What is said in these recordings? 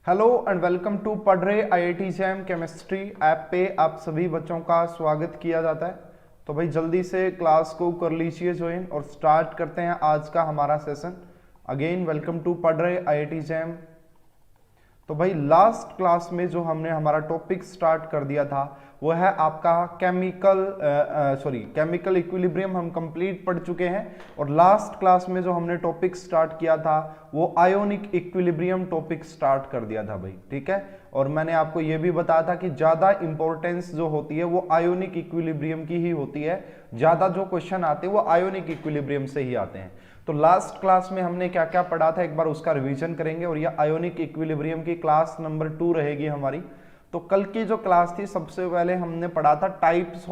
Hello and welcome to पढ़ रहे IIT jam chemistry app पे आप सभी बच्चों का स्वागत किया जाता है। तो भाई जल्दी से क्लास को कर लीजिए ज्वाइन और स्टार्ट करते हैं आज का हमारा सेशन। अगेन वेलकम टू पढ़ रहे आईआईटी जैम। तो भाई लास्ट क्लास में जो हमने हमारा टॉपिक स्टार्ट कर दिया था वो है आपका केमिकल इक्विलिब्रियम हम कंप्लीट पढ़ चुके हैं। और लास्ट क्लास में जो हमने टॉपिक स्टार्ट किया था वो आयोनिक इक्विलिब्रियम टॉपिक स्टार्ट कर दिया था भाई, ठीक है। और मैंने आपको ये भी बताया था कि ज्यादा इंपॉर्टेंस जो होती है वो आयोनिक इक्विलिब्रियम की ही होती है, ज्यादा जो क्वेश्चन आते हैं वो आयोनिक इक्विलिब्रियम से ही आते हैं। तो लास्ट क्लास में हमने क्या क्या पढ़ा था एक बार उसका रिवीजन करेंगे। और ये आयोनिक इक्विलिब्रियम की क्लास नंबर 2 रहेगी हमारी। तो कल की जो क्लास थी सबसे पहले हमने पढ़ा था टाइप्स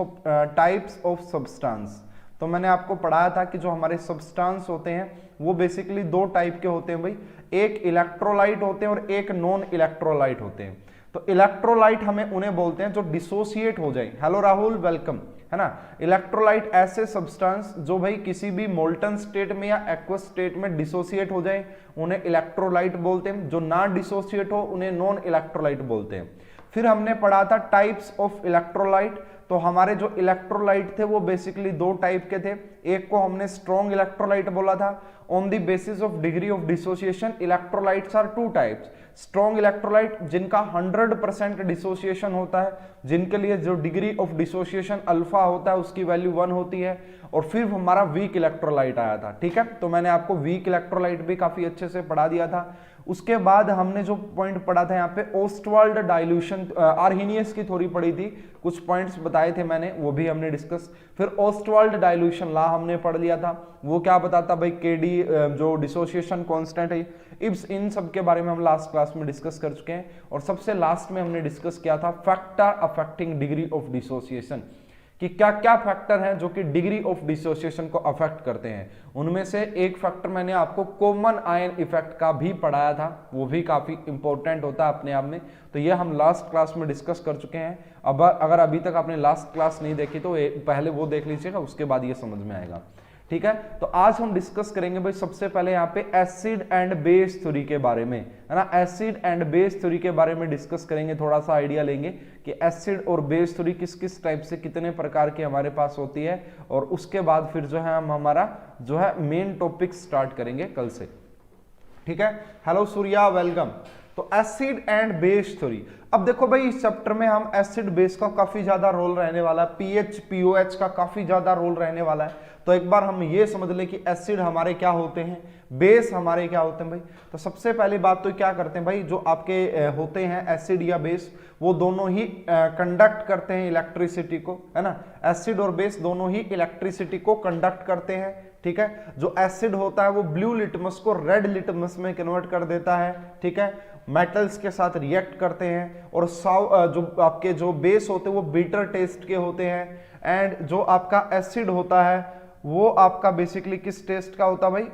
ऑफ सब्सटेंस। तो मैंने आपको पढ़ाया था कि जो हमारे सब्सटेंस होते हैं वो बेसिकली दो टाइप के होते हैं भाई, एक इलेक्ट्रोलाइट होते हैं और एक नॉन इलेक्ट्रोलाइट होते हैं। तो इलेक्ट्रोलाइट हमें उन्हें बोलते हैं जो डिसोसिएट हो जाए। हेलो राहुल, वेलकम, है ना। इलेक्ट्रोलाइट ऐसे सब्सटेंस जो भाई किसी भी मोल्टन स्टेट में या एक्वस स्टेट में डिसोसिएट हो जाए उन्हें इलेक्ट्रोलाइट बोलते हैं। जो ना डिसोसिएट हो उन्हें नॉन इलेक्ट्रोलाइट बोलते हैं। फिर हमने पढ़ा था टाइप्स ऑफ इलेक्ट्रोलाइट। तो हमारे जो इलेक्ट्रोलाइट थे वो बेसिकली दो टाइप के थे। एक को हमने स्ट्रॉन्ग इलेक्ट्रोलाइट बोला था। On the basis of degree of dissociation electrolytes are two types. Strong electrolyte जिनका 100% डिसोसिएशन होता है, जिनके लिए जो डिग्री ऑफ डिसोसिएशन अल्फा होता है उसकी वैल्यू 1 होती है। और फिर हमारा वीक इलेक्ट्रोलाइट आया था, ठीक है। तो मैंने आपको वीक इलेक्ट्रोलाइट भी काफी अच्छे से पढ़ा दिया था। उसके बाद हमने जो पॉइंट पढ़ा था यहाँ पे ओस्टवाल्ड डाइल्यूशन, आर्हीनियस की थोड़ी पढ़ी थी, कुछ पॉइंट्स बताए थे मैंने, वो भी हमने डिस्कस। फिर ओस्टवाल्ड डाइल्यूशन लॉ हमने पढ़ लिया था। वो क्या बताता भाई, केडी जो डिसोसिएशन कांस्टेंट है, इन सब के बारे में हम लास्ट क्लास में डिस्कस कर चुके हैं। और सबसे लास्ट में हमने डिस्कस किया था factor affecting degree of dissociation, कि क्या क्या फैक्टर हैं जो कि डिग्री ऑफ डिसोसिएशन को अफेक्ट करते हैं। उनमें से एक फैक्टर मैंने आपको कॉमन आयन इफेक्ट का भी पढ़ाया था, वो भी काफी इंपॉर्टेंट होता है अपने आप में। तो ये हम लास्ट क्लास में डिस्कस कर चुके हैं। अब अगर अभी तक आपने लास्ट क्लास नहीं देखी तो पहले वो देख लीजिएगा, उसके बाद ये समझ में आएगा, ठीक है। तो आज हम डिस्कस करेंगे भाई सबसे पहले यहाँ पे एसिड एंड बेस थ्योरी के बारे में, है ना। एसिड एंड बेस थ्योरी के बारे में डिस्कस करेंगे, थोड़ा सा आइडिया लेंगे कि एसिड और बेस थ्योरी किस किस टाइप से कितने प्रकार की हमारे पास होती है। और उसके बाद फिर जो है हम हमारा जो है मेन टॉपिक स्टार्ट करेंगे कल से, ठीक है। Hello Surya, welcome. तो एसिड एंड बेस थ्योरी, अब देखो भाई इस चैप्टर में हम एसिड बेस का काफी ज्यादा रोल रहने वाला है, पीएच पीओएच का काफी ज्यादा रोल रहने वाला है। तो एक बार हम ये समझ लें कि एसिड हमारे क्या होते हैं, बेस हमारे क्या होते हैं भाई। तो सबसे पहली बात तो क्या करते हैं भाई, जो आपके होते हैं एसिड या बेस, वो दोनों ही कंडक्ट करते हैं इलेक्ट्रिसिटी को, है ना। एसिड और बेस दोनों ही इलेक्ट्रिसिटी को कंडक्ट करते हैं, ठीक है। जो एसिड होता है वो ब्लू लिटमस को रेड लिटमस में कन्वर्ट कर देता है, ठीक है। मेटल्स के साथ रिएक्ट करते हैं। और जो आपके जो बेस होते हैं वो बीटर टेस्ट के होते हैं। एंड जो आपका एसिड होता है वो आपका बेसिकली किस टेस्ट का होता है भाई,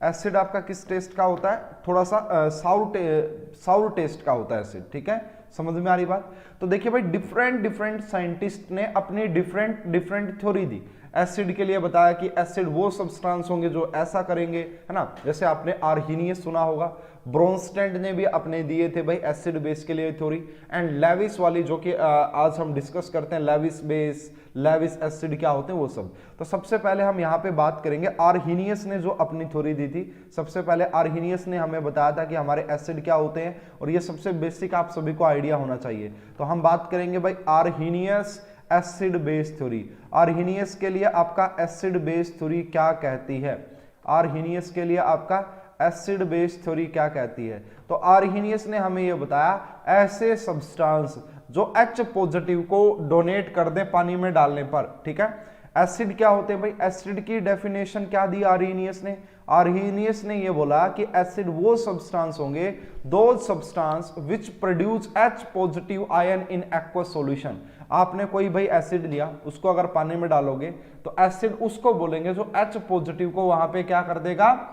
एसिड आपका किस टेस्ट का होता है, थोड़ा सा साउर टेस्ट का होता है एसिड, ठीक है। समझ में आ रही बात। तो देखिए भाई डिफरेंट साइंटिस्ट ने अपनी डिफरेंट थ्योरी दी। एसिड के लिए बताया कि एसिड वो सब्सटेंस होंगे जो ऐसा करेंगे, है ना। जैसे आपने आर्हीनियस सुना होगा, ब्रोंस्टेड ने भी अपने दिए थे भाई एसिड बेस के लिए थ्योरी। एंड लेविस वाली जो कि आज हम डिस्कस करते हैं, लेविस बेस, लेविस एसिड क्या होते हैं वो सब। तो सबसे पहले हम यहाँ पे बात करेंगे आर्हीनियस ने जो अपनी थ्योरी दी थी। सबसे पहले आर्हीनियस ने हमें बताया था कि हमारे एसिड क्या होते हैं, और ये सबसे बेसिक आप सभी को आइडिया होना चाहिए। तो हम बात करेंगे भाई Arrhenius acid base theory. Arrhenius के लिए आपका एसिड बेस थ्योरी क्या कहती है, आर्हीनियस के लिए आपका एसिड बेस थ्योरी क्या कहती है। तो आर्हीनियस ने हमें यह बताया ऐसे सब्सटेंस जो H पॉजिटिव को डोनेट कर दें पानी में डालने पर, ठीक है। एसिड क्या होते हैं भाई, एसिड की डेफिनेशन क्या दी आर्हीनियस ने। आर्हीनियस ने यह बोला कि एसिड वो सब्सटेंस होंगे, दो substance which produce H positive ion in aqueous solution. आपने कोई भाई एसिड लिया, उसको अगर पानी में डालोगे तो एसिड उसको बोलेंगे जो H पॉजिटिव को वहां पे क्या कर देगा,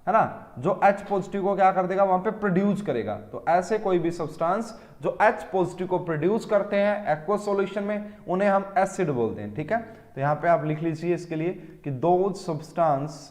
है ना, जो H पॉजिटिव को क्या कर देगा वहां पे प्रोड्यूस करेगा। तो ऐसे कोई भी सब्सटेंस जो H पॉजिटिव को प्रोड्यूस करते हैं एक्वस सॉल्यूशन में उन्हें हम एसिड बोलते हैं, ठीक है। तो यहां पे आप लिख लीजिए इसके लिए कि those substance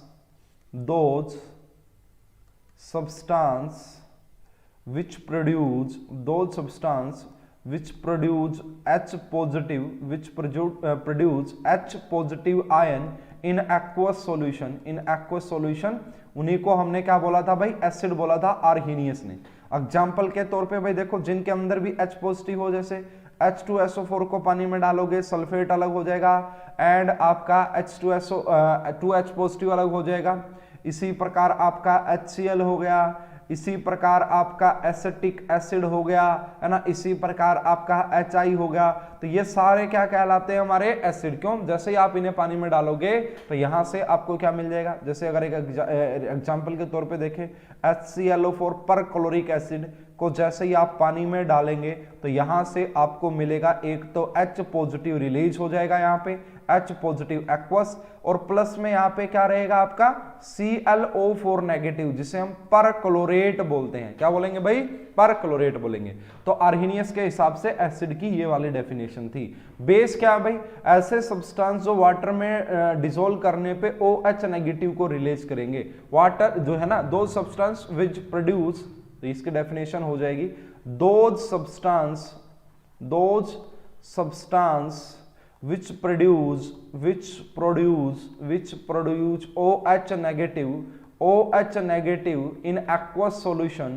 which produce those substance which produce H positive, which produce H positive ion in aqueous solution, in aqueous solution, उन्हीं को हमने क्या बोला था भाई, एसिड बोला था आर्हीनियस ने। एग्जाम्पल के तौर पे भाई देखो, जिनके अंदर भी H पॉजिटिव हो, जैसे H2SO4 को पानी में डालोगे सल्फेट अलग हो जाएगा, एंड आपका H2H पॉजिटिव अलग हो जाएगा। इसी प्रकार आपका HCl हो गया, इसी प्रकार आपका एसिटिक एसिड हो गया, है ना, इसी प्रकार आपका HI हो गया। तो ये सारे क्या कहलाते हैं, हमारे एसिड। क्यों? जैसे ही आप इन्हें पानी में डालोगे तो यहां से आपको क्या मिल जाएगा, जैसे अगर एक एग्जांपल के तौर पे देखें, HClO4 पर क्लोरिक एसिड को जैसे ही आप पानी में डालेंगे तो यहां से आपको मिलेगा, एक तो H पॉजिटिव रिलीज हो जाएगा यहाँ पे, H पॉजिटिव एक्वस, और प्लस में यहाँ पे क्या रहेगा आपका ClO4 नेगेटिव, जिसे हम पर क्लोरेट बोलते हैं। क्या बोलेंगे भाई? पर क्लोरेट बोलेंगे। तो आर्हीनियस के हिसाब से एसिड की ये वाली डेफिनेशन थी। बेस क्या है भाई? ऐसे सब्सटेंस जो वाटर में डिसोल्व करने पे OH नेगेटिव को रिलीज करेंगे। वाटर जो है ना, दो सब्सटेंस विच प्रोड्यूस, तो इसकी डेफिनेशन हो जाएगी those substance which produce OH negative in aqueous solution,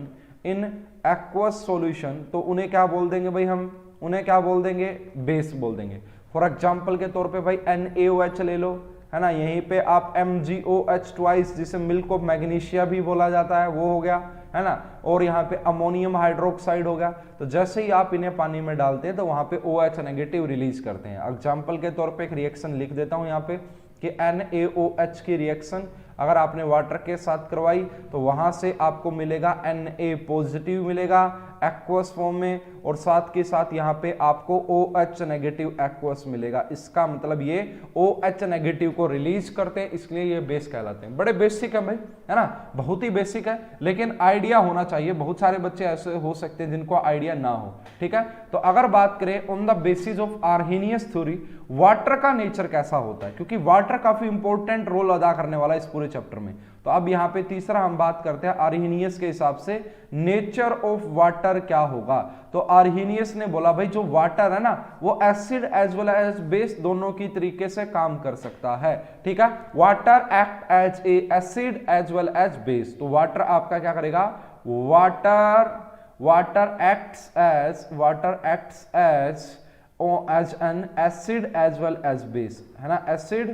तो उन्हें क्या बोल देंगे भाई, हम उन्हें क्या बोल देंगे, बेस बोल देंगे। फॉर एग्जांपल के तौर पे भाई NaOH ले लो, है ना, यहीं पे आप MgOH ट्वाइस, जिसे मिल्क ऑफ मैग्नीशिया भी बोला जाता है, वो हो गया, है ना, और यहाँ पे अमोनियम हाइड्रोक्साइड हो गया। तो जैसे ही आप इन्हें पानी में डालते हैं तो वहां पे OH नेगेटिव रिलीज करते हैं। एग्जाम्पल के तौर पे एक रिएक्शन लिख देता हूं यहाँ पे कि NaOH की रिएक्शन अगर आपने वाटर के साथ करवाई तो वहां से आपको मिलेगा Na पॉजिटिव मिलेगा एक्वस फॉर्म में, और साथ के साथ यहाँ पे आपको OH नेगेटिव एक्वस मिलेगा। इसका मतलब ये OH नेगेटिव को रिलीज करते हैं, इसलिए ये बेस कहलाते हैं। बड़े बेसिक है भाई, है ना, बहुत ही बेसिक है, लेकिन आइडिया होना चाहिए। बहुत सारे बच्चे ऐसे हो सकते हैं जिनको आइडिया ना हो, ठीक है। तो अगर बात करें on the basis of Arrhenius theory, water का नेचर कैसा होता है, क्योंकि वाटर काफी इंपॉर्टेंट रोल अदा करने वाला है इस पूरे चैप्टर में। तो अब यहाँ पे तीसरा हम बात करते हैं आर्हीनियस के हिसाब से नेचर ऑफ वाटर क्या होगा। तो आर्हीनियस ने बोला भाई जो वाटर है ना वो acid as well as base दोनों की तरीके से काम कर सकता है, ठीक है। Water act as a acid as well as base. तो वाटर आपका क्या करेगा, water acts as an acid as well as base, है ना, acid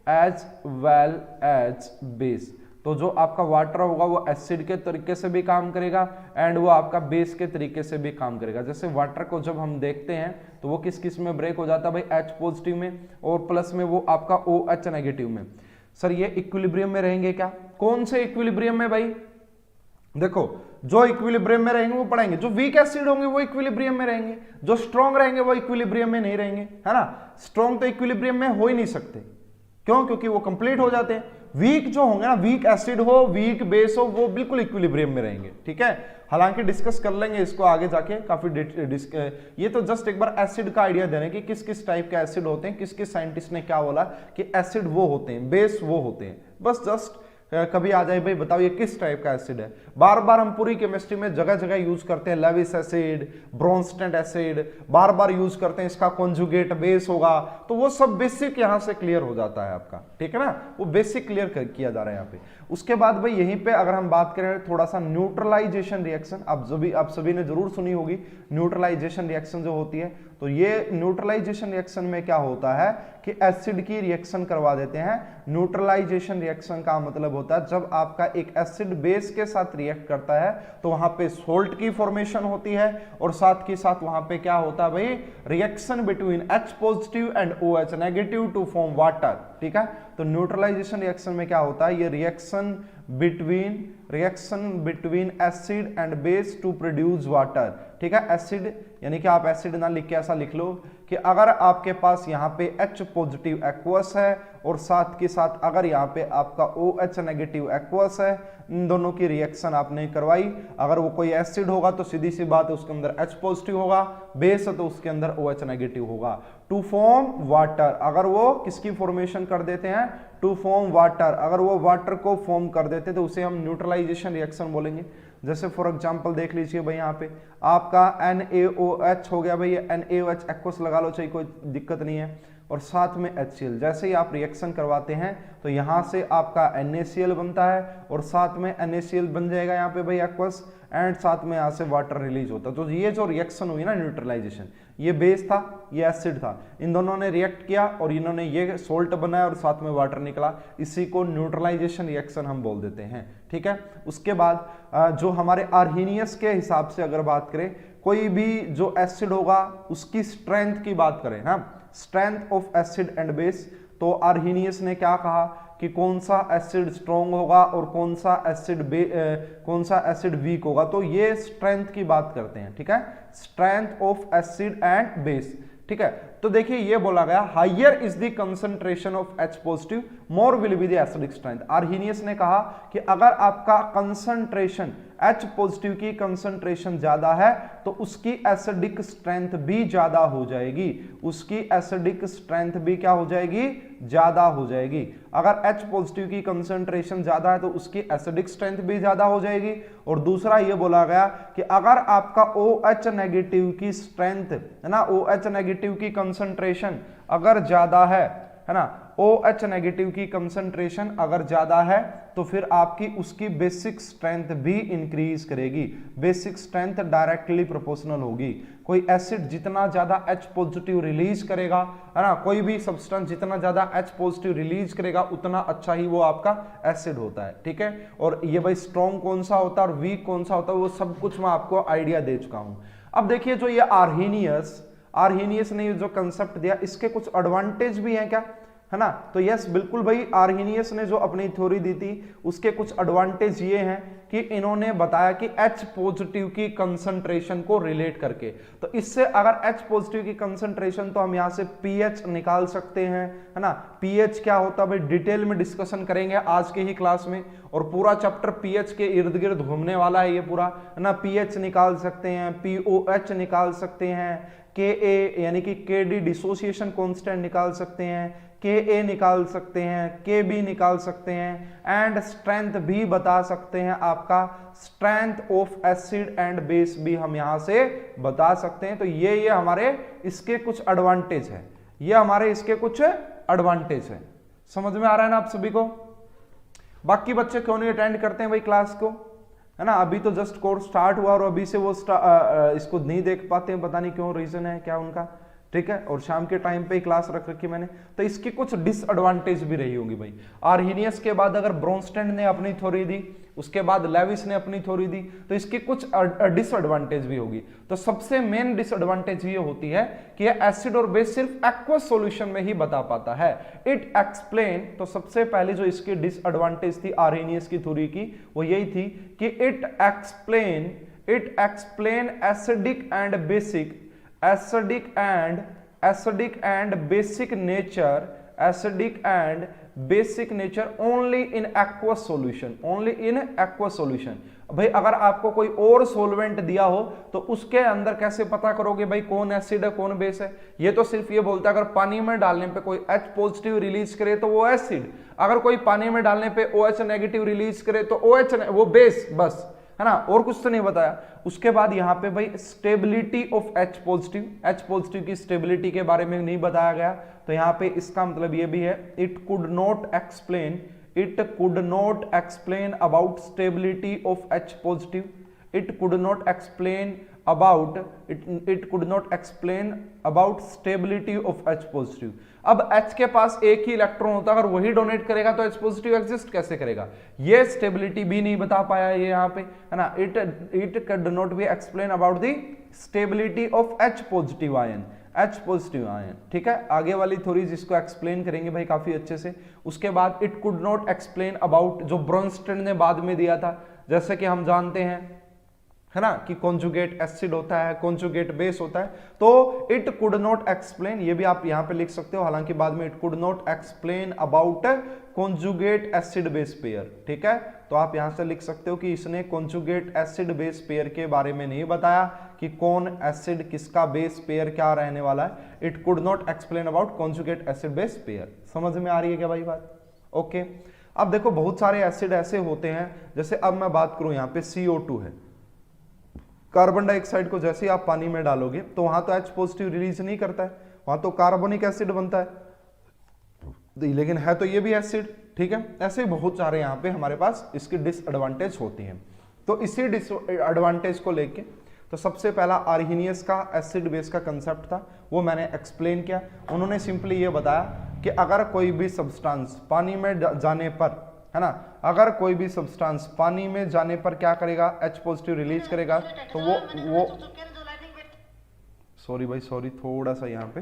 as well as base. तो जो आपका वाटर होगा वो एसिड के तरीके से भी काम करेगा एंड वो आपका बेस के तरीके से भी काम करेगा। जैसे वाटर को जब हम देखते हैं तो वो किस किस में ब्रेक हो जाता है भाई, H पॉजिटिव में, और प्लस में वो आपका OH नेगेटिव में। सर ये इक्विलिब्रियम में रहेंगे क्या? कौन से इक्विलिब्रियम में भाई? देखो जो इक्विलिब्रियम में रहेंगे वो पढ़ेंगे, जो वीक एसिड होंगे वो इक्विलिब्रियम में रहेंगे, जो स्ट्रॉन्ग रहेंगे वो इक्विलिब्रियम में नहीं रहेंगे, है ना। स्ट्रॉन्ग तो इक्विलिब्रियम में हो ही नहीं सकते, क्यों? क्योंकि वो कंप्लीट हो जाते हैं। वीक जो होंगे ना, वीक एसिड हो, वीक बेस हो, वो बिल्कुल इक्विलिब्रियम में रहेंगे, ठीक है। हालांकि डिस्कस कर लेंगे इसको आगे जाके काफी ये तो जस्ट एक बार एसिड का आइडिया देने कि किस किस टाइप के एसिड होते हैं, किस किस साइंटिस्ट ने क्या बोला कि एसिड वो होते हैं, बेस वो होते हैं। बस जस्ट कभी आ जाए भाई बताओ ये किस टाइप का एसिड है। बार बार हम पूरी केमिस्ट्री में जगह जगह यूज करते हैं लेविस एसिड, ब्रोंस्टेड एसिड, बार बार यूज करते हैं, इसका कॉन्जुगेट बेस होगा, तो वो सब बेसिक यहां से क्लियर हो जाता है आपका, ठीक है ना, वो बेसिक क्लियर किया जा रहा है यहाँ पे। उसके बाद भाई यहीं पे अगर हम बात करें थोड़ा सा न्यूट्रलाइजेशन रिएक्शन, आप सभी ने जरूर सुनी होगी न्यूट्रलाइजेशन रिएक्शन जो होती है। तो ये न्यूट्रलाइजेशन रिएक्शन में क्या होता है कि एसिड की रिएक्शन करवा देते हैं। न्यूट्रलाइजेशन रिएक्शन का मतलब होता है जब आपका एक एसिड बेस के साथ रिएक्ट करता है तो वहां पे सोल्ट की फॉर्मेशन होती है, और साथ के साथ वहां पे क्या होता है भाई, reaction between H positive and OH negative to form water, ठीक है। तो न्यूट्रलाइजेशन रिएक्शन में क्या होता है, ये reaction between acid and base to produce water, ठीक है। एसिड यानी कि आप एसिड ना लिख के ऐसा लिख लो कि अगर आपके पास यहाँ पे H पॉजिटिव एक्वस है और साथ के साथ अगर यहाँ पे आपका OH नेगेटिव एक्वस है, इन दोनों की रिएक्शन आपने करवाई, अगर वो कोई एसिड होगा तो सीधी सी बात है उसके अंदर H पॉजिटिव होगा, बेस है तो उसके अंदर OH नेगेटिव होगा, टू फॉर्म वाटर। अगर वो किसकी फॉर्मेशन कर देते हैं, टू फॉर्म वाटर, अगर वो वाटर को फॉर्म कर देते तो उसे हम न्यूट्रलाइजेशन रिएक्शन बोलेंगे। जैसे फॉर एग्जांपल देख लीजिए भाई यहाँ पे आपका NaOH हो गया भाई, NaOH एक्वस लगा लो, चाहिए कोई दिक्कत नहीं है, और साथ में HCl। जैसे ही आप रिएक्शन करवाते हैं तो यहाँ से आपका NaCl बनता है और साथ में NaCl बन जाएगा यहाँ पे भाई एक्वस, एंड साथ में यहाँ से वाटर रिलीज होता है। तो ये जो रिएक्शन हुई ना न्यूट्रलाइजेशन, ये बेस था, ये एसिड था, इन दोनों ने रिएक्ट किया और इन्होंने ये सोल्ट बनाया और साथ में वाटर निकला, इसी को न्यूट्रलाइजेशन रिएक्शन हम बोल देते हैं, ठीक है। उसके बाद जो हमारे आर्हीनियस के हिसाब से अगर बात करें, कोई भी जो एसिड होगा उसकी स्ट्रेंथ की बात करें ना, strength of acid and base, तो आर्हीनियस ने क्या कहा कि कौन सा एसिड स्ट्रॉन्ग होगा और कौन सा एसिड वीक होगा, तो ये स्ट्रेंथ की बात करते हैं, ठीक है, strength of acid and base, ठीक है। तो देखिए ये बोला गया higher is the concentration of H positive more will be the acidic strength. Arrhenius ने कहा कि अगर आपका कंसंट्रेशन H पॉजिटिव की कंसंट्रेशन ज्यादा है तो उसकी एसिडिक स्ट्रेंथ भी ज्यादा हो जाएगी, उसकी एसिडिक स्ट्रेंथ भी क्या हो जाएगी, ज्यादा हो जाएगी। अगर H पॉजिटिव की कंसंट्रेशन ज्यादा है तो उसकी एसिडिक स्ट्रेंथ भी ज्यादा हो जाएगी। और दूसरा ये बोला गया कि अगर आपका OH नेगेटिव की स्ट्रेंथ है ना, OH नेगेटिव की कंसंट्रेशन अगर ज्यादा है ना, OH नेगेटिव की कंसंट्रेशन अगर ज्यादा है तो फिर आपकी उसकी बेसिक स्ट्रेंथ भी इंक्रीज करेगी, बेसिक स्ट्रेंथ डायरेक्टली प्रोपोर्शनल होगी। कोई एसिड जितना ज्यादा H पॉजिटिव रिलीज करेगा, है ना, कोई भी सब्सटेंस जितना ज्यादा H पॉजिटिव रिलीज करेगा उतना अच्छा ही वो आपका एसिड होता है, ठीक है। और ये भाई स्ट्रॉन्ग कौन सा होता है और वीक कौन सा होता है वो सब कुछ मैं आपको आइडिया दे चुका हूं। अब देखिए जो ये आर्हीनियस ने जो कंसेप्ट दिया, इसके कुछ एडवांटेज भी हैं क्या, है ना। तो यस बिल्कुल भाई, आर्हीनियस ने जो अपनी थ्योरी दी थी उसके कुछ एडवांटेज ये हैं कि इन्होंने बताया कि H पॉजिटिव की कंसंट्रेशन को रिलेट करके, तो इससे अगर H पॉजिटिव की कंसंट्रेशन तो हम यहां से pH निकाल सकते हैं, है ना। pH क्या होता है भाई डिटेल में डिस्कशन करेंगे आज के ही क्लास में, और पूरा चैप्टर pH के इर्द गिर्द घूमने वाला है ये पूरा, है ना। pH निकाल सकते हैं, POH निकाल सकते हैं, Ka यानी कि Kd डिसोसिएशन कांस्टेंट निकाल सकते हैं, Ka निकाल सकते हैं, Kb निकाल सकते हैं, एंड स्ट्रेंथ भी बता सकते हैं, आपका strength of acid and base भी हम यहां से बता सकते हैं। तो ये हमारे इसके कुछ एडवांटेज है, ये हमारे इसके कुछ एडवांटेज है। समझ में आ रहा है ना आप सभी को। बाकी बच्चे क्यों नहीं अटेंड करते हैं भाई क्लास को, है ना। अभी तो जस्ट कोर्स स्टार्ट हुआ और अभी से वो इसको नहीं देख पाते हैं, पता नहीं क्यों, रीजन है क्या उनका, ठीक है। और शाम के टाइम पे ही क्लास रख रखी मैंने, तो इसकी कुछ डिसएडवांटेज भी रही होगी भाई। आर्हीनियस के बाद अगर ब्रोनस्टेड ने अपनी थ्योरी दी, उसके बाद लेविस ने अपनी थ्योरी दी, तो इसकी कुछ डिसएडवांटेज भी होगी। तो सबसे मेन डिसएडवांटेज ये होती है कि ये एसिड और बेस सिर्फ एक्वस सॉल्यूशन में ही बता पाता है। इट एक्सप्लेन, तो सबसे पहले जो इसकी डिसएडवांटेज थी आर्हीनियस की थ्योरी की वो यही थी कि it explain acidic and basic nature only in aqueous solution. भाई अगर आपको कोई और सॉल्वेंट दिया हो तो उसके अंदर कैसे पता करोगे भाई कौन एसिड है कौन बेस है। ये तो सिर्फ ये बोलता है अगर पानी में डालने पे कोई H पॉजिटिव रिलीज करे तो वो एसिड, अगर कोई पानी में डालने पे OH नेगेटिव रिलीज करे तो OH वो बेस, बस, है ना, और कुछ तो नहीं बताया। उसके बाद यहाँ पे भाई स्टेबिलिटी ऑफ H पॉजिटिव की स्टेबिलिटी के बारे में नहीं बताया गया, तो यहाँ पे इसका मतलब ये भी है it could not explain about stability of H positive, it could not explain about stability of H positive. अब H के पास एक ही इलेक्ट्रॉन होता है, अगर वही डोनेट करेगा तो H पॉजिटिव एग्जिस्ट कैसे करेगा, ये स्टेबिलिटी भी नहीं बता पाया ये यहाँ पे, है ना। It can not be explain about the stability of H positive ion, ठीक है। आगे वाली थ्योरीज इसको एक्सप्लेन करेंगे भाई काफी अच्छे से। उसके बाद it could not explain about जो ब्रोनस्टेड ने बाद में दिया था, जैसे कि हम जानते हैं, है ना, कि कॉन्जुगेट एसिड होता है, कॉन्जुगेट बेस होता है, तो इट कुड नॉट एक्सप्लेन, ये भी आप यहां पे लिख सकते हो, हालांकि बाद में it could not explain about conjugate acid base pair, ठीक है। तो आप यहां से लिख सकते हो कि इसने कॉन्जुगेट एसिड बेस पेयर के बारे में नहीं बताया कि कौन एसिड किसका बेस पेयर क्या रहने वाला है। It could not explain about conjugate acid base pair. समझ में आ रही है क्या भाई बात, ओके। अब देखो बहुत सारे एसिड ऐसे होते हैं, जैसे अब मैं बात करूं यहाँ पे CO2 है, कार्बन डाइऑक्साइड को जैसे आप पानी में डालोगे तो वहां तो H पॉजिटिव रिलीज नहीं करता है, वहां तो कार्बोनिक एसिड बनता है, लेकिन है तो ये भी एसिड, ठीक है। ऐसे बहुत सारे यहाँ पे हमारे पास इसकी डिसएडवांटेज होती हैं। तो इसी डिसएडवांटेज को लेके तो सबसे पहला आर्हीनियस का एसिड बेस का कंसेप्ट था, वो मैंने एक्सप्लेन किया। उन्होंने सिंपली ये बताया कि अगर कोई भी सब्सटेंस पानी में जाने पर, है ना, अगर कोई भी सब्सटेंस पानी में जाने पर क्या करेगा, H पॉजिटिव रिलीज करेगा, तो वो सॉरी भाई सॉरी, थोड़ा सा यहाँ पे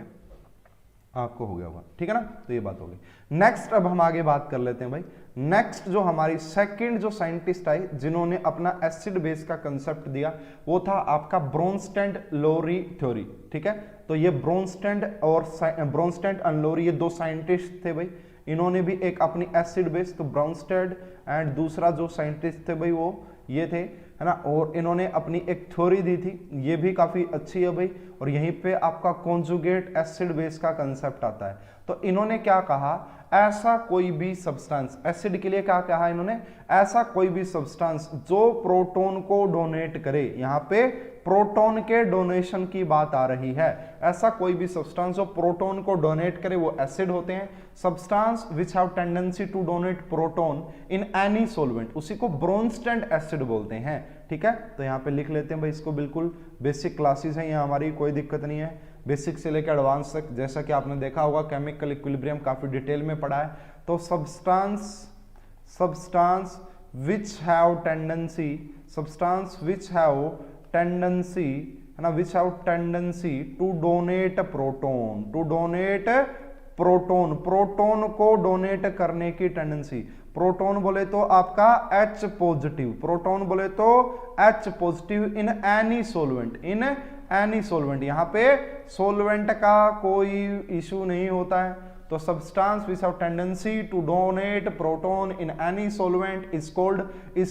आपको हो गया होगा, ठीक है ना। तो ये बात हो गई। नेक्स्ट अब हम आगे बात कर लेते हैं भाई। नेक्स्ट जो हमारी सेकंड जो साइंटिस्ट आई जिन्होंने अपना एसिड बेस का कंसेप्ट दिया, वो था आपका ब्रोंस्टेड लोरी थ्योरी, ठीक है। तो ये ब्रोंस्टेड एंड लोरी, ये दो साइंटिस्ट थे भाई, इन्होंने भी एक अपनी एसिड बेस, तो ब्रोंस्टेड एंड दूसरा जो साइंटिस्ट थे भाई वो ये थे, है ना, और इन्होंने अपनी एक थ्योरी दी थी, ये भी काफी अच्छी है भाई। और यहीं पे आपका कॉन्जुगेट एसिड बेस का कंसेप्ट आता है। तो इन्होंने क्या कहा, ऐसा कोई भी सब्सटेंस, एसिड के लिए क्या कहा इन्होंने, ऐसा कोई भी सब्सटेंस जो प्रोटॉन को डोनेट करे, यहाँ पे प्रोटॉन के डोनेशन की बात आ रही है, ऐसा कोई भी सब्सटेंस जो प्रोटॉन को डोनेट करे वो एसिड होते हैं। Substance which have tendency to donate proton in any solvent, उसी को ब्रोंस्टेड एसिड बोलते हैं, ठीक है। तो यहाँ पे लिख लेते हैं भाई इसको, बिल्कुल बेसिक क्लासेस हैं ये हमारी, कोई दिक्कत नहीं है, बेसिक से लेकर एडवांस तक, जैसा कि आपने देखा होगा केमिकल इक्विलिब्रियम काफी डिटेल में पढ़ा है। तो सब्सटेंस विच हैव टेंडेंसी, है ना, which have tendency to donate proton को डोनेट करने की टेंडेंसी। प्रोटॉन बोले तो आपका H पॉजिटिव, प्रोटॉन बोले तो H positive in any solvent, यहाँ पे सॉल्वेंट का कोई इशू नहीं होता है। तो substance which have tendency to donate proton in any solvent is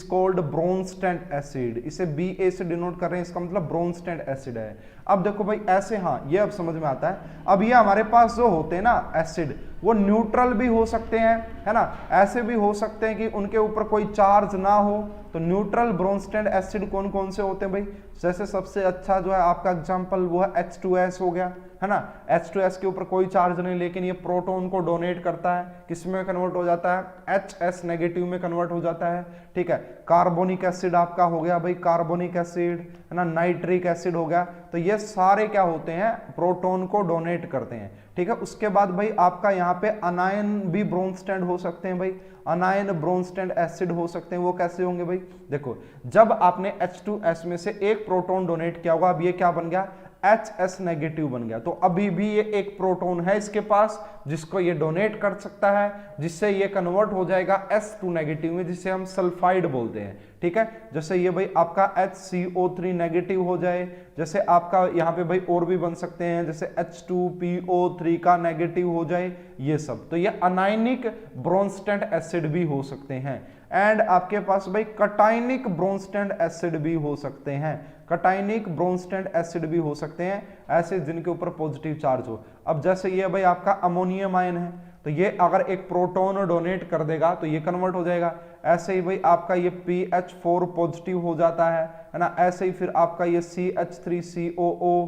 called Bronsted acid. इसे BA से डिनोट कर रहे हैं, इसका मतलब ब्रोंस्टेड एसिड है। अब देखो भाई ऐसे, हाँ ये अब समझ में आता है। अब ये हमारे पास जो होते हैं ना एसिड, वो न्यूट्रल भी हो सकते हैं, है ना, ऐसे भी हो सकते हैं कि उनके ऊपर कोई चार्ज ना हो। तो न्यूट्रल ब्रोंस्टेड एसिड कौन कौन से होते हैं भाई, जैसे सबसे अच्छा जो है आपका एग्जांपल वो है H2S हो गया, है ना। H2S के ऊपर कोई चार्ज नहीं, लेकिन ये प्रोटॉन को डोनेट करता है, किसमें कन्वर्ट हो जाता है, HS नेगेटिव में कन्वर्ट हो जाता है, ठीक है। कार्बोनिक एसिड आपका हो गया भाई, कार्बोनिक एसिड, है ना, नाइट्रिक एसिड हो गया। तो ये सारे क्या होते हैं, प्रोटॉन को डोनेट करते हैं, ठीक है। उसके बाद भाई आपका यहाँ पे अनायन भी ब्रोंस्टेड हो सकते हैं भाई, अनायन ब्रोंस्टेड एसिड हो सकते हैं। वो कैसे होंगे भाई, देखो जब आपने H2S में से एक प्रोटॉन डोनेट किया होगा, अब ये क्या बन गया, HS नेगेटिव बन गया, तो अभी भी ये एक प्रोटॉन है इसके पास जिसको ये डोनेट कर सकता है, जिससे ये कन्वर्ट हो जाएगा S2 नेगेटिव में, जिसे हम सल्फाइड बोलते हैं, ठीक है। जैसे ये भाई आपका HCO3 नेगेटिव हो जाए, जैसे आपका यहाँ पे भाई और भी बन सकते हैं, जैसे H2PO3 का नेगेटिव हो जाए, ये सब। तो ये अनायनिक ब्रोंस्टेड एसिड भी हो सकते हैं। एंड आपके पास भाई कटाइनिक ब्रोंस्टेड एसिड भी हो सकते हैं, कटाइनिक ब्रोंस्टेड एसिड भी हो सकते हैं, ऐसे जिनके ऊपर पॉजिटिव चार्ज हो। अब जैसे ये भाई आपका अमोनियम आयन है, तो ये अगर एक प्रोटॉन डोनेट कर देगा तो ये कन्वर्ट हो जाएगा। ऐसे ही भाई आपका ये PH4 पॉजिटिव हो जाता है ना। ऐसे ही फिर आपका ये CH3COO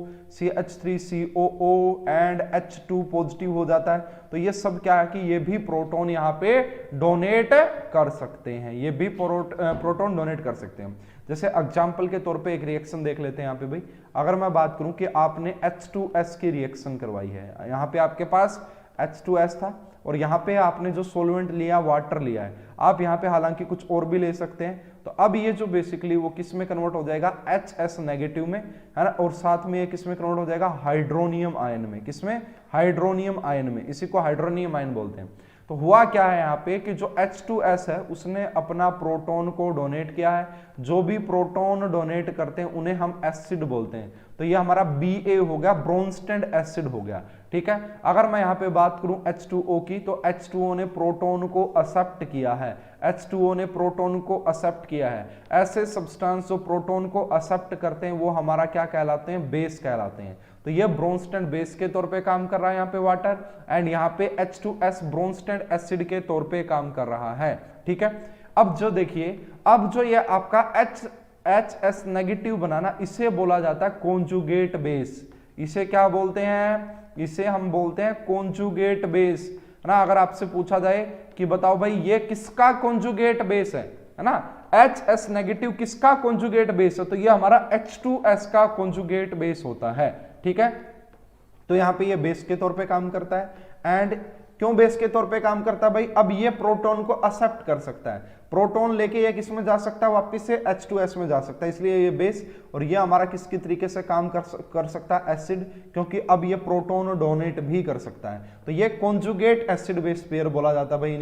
एंड H2 पॉजिटिव हो जाता है। तो ये सब क्या है कि ये भी प्रोटॉन यहाँ पे डोनेट कर सकते हैं, ये भी प्रोटॉन डोनेट कर सकते हैं। जैसे एग्जाम्पल के तौर पे एक रिएक्शन देख लेते हैं यहाँ पे भाई। अगर मैं बात करूं कि आपने H2S की रिएक्शन करवाई है, यहाँ पे आपके पास H2S था और यहाँ पे आपने जो सोलवेंट लिया वाटर लिया है, आप यहाँ पे हालांकि कुछ और भी ले सकते हैं। तो अब ये जो बेसिकली वो किस में कन्वर्ट हो जाएगा, HS नेगेटिव में, है ना, और साथ में ये किस में कन्वर्ट हो जाएगा, हाइड्रोनियम आयन में। किसमें, हाइड्रोनियम आयन में, इसी को हाइड्रोनियम आयन बोलते हैं। तो हुआ क्या है यहाँ पे कि जो H2S है उसने अपना प्रोटॉन को डोनेट किया है। जो भी प्रोटॉन डोनेट करते हैं उन्हें हम एसिड बोलते हैं। तो ये हमारा BA हो गया, ब्रोंस्टेड एसिड हो गया, ठीक है। अगर मैं यहाँ पे बात करूं H2O की, तो H2O ने प्रोटॉन को एक्सेप्ट किया है, H2O ने प्रोटॉन को एक्सेप्ट किया है। ऐसे सब्सटेंस जो प्रोटॉन को एक्सेप्ट करते हैं वो हमारा क्या कहलाते हैं, बेस कहलाते हैं। तो ये ब्रोंस्टेड बेस के तौर पे काम कर रहा है यहाँ पे वाटर, एंड यहाँ पे H2S ब्रोंस्टेड एसिड के तौर पे काम कर रहा है। ठीक है, अब जो देखिए, अब जो ये आपका HS नेगेटिव बनाना, इसे बोला जाता है कॉन्जुगेट बेस। इसे क्या बोलते हैं? इसे हम बोलते हैं कॉन्जुगेट बेस, है ना। अगर आपसे पूछा जाए कि बताओ भाई ये किसका कॉन्जुगेट बेस है ना, HS नेगेटिव किसका कॉन्जुगेट बेस है, तो ये हमारा H2S का कॉन्जुगेट बेस होता है। ठीक है, तो यहां पे ये बेस के तौर पे काम करता है। एंड क्यों बेस के तौर पे काम करता है भाई? अब ये प्रोटॉन को एक्सेप्ट कर सकता है, प्रोटॉन लेके ये किस में जा सकता है? वापस से H2S में जा सकता है, इसलिए ये बेस। और ये हमारा किसकी तरीके से काम कर सकता है? एसिड, क्योंकि अब ये प्रोटॉन डोनेट भी कर सकता है। तो ये कॉन्जुगेट एसिड बेस पेयर बोला जाता है भाई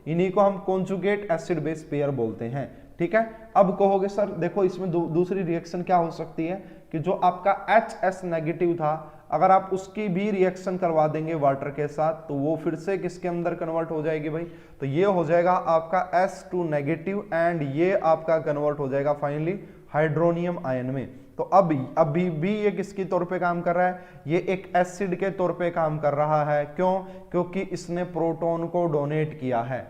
इन्हीं को हम कॉन्जुगेट एसिड बेस पेयर बोलते हैं। ठीक है, अब कहोगे सर देखो इसमें दूसरी रिएक्शन क्या हो सकती है कि जो आपका HS नेगेटिव था, अगर आप उसकी भी रिएक्शन करवा देंगे वाटर के साथ, तो वो फिर से किसके अंदर कन्वर्ट हो जाएगी भाई? तो ये हो जाएगा आपका S2 नेगेटिव, एंड ये आपका कन्वर्ट हो जाएगा फाइनली हाइड्रोनियम आयन में। तो अभी भी ये किसके तौर पे काम कर रहा है? ये एक एसिड के तौर पे काम कर रहा है। क्यों? क्योंकि इसने प्रोटॉन को डोनेट किया है,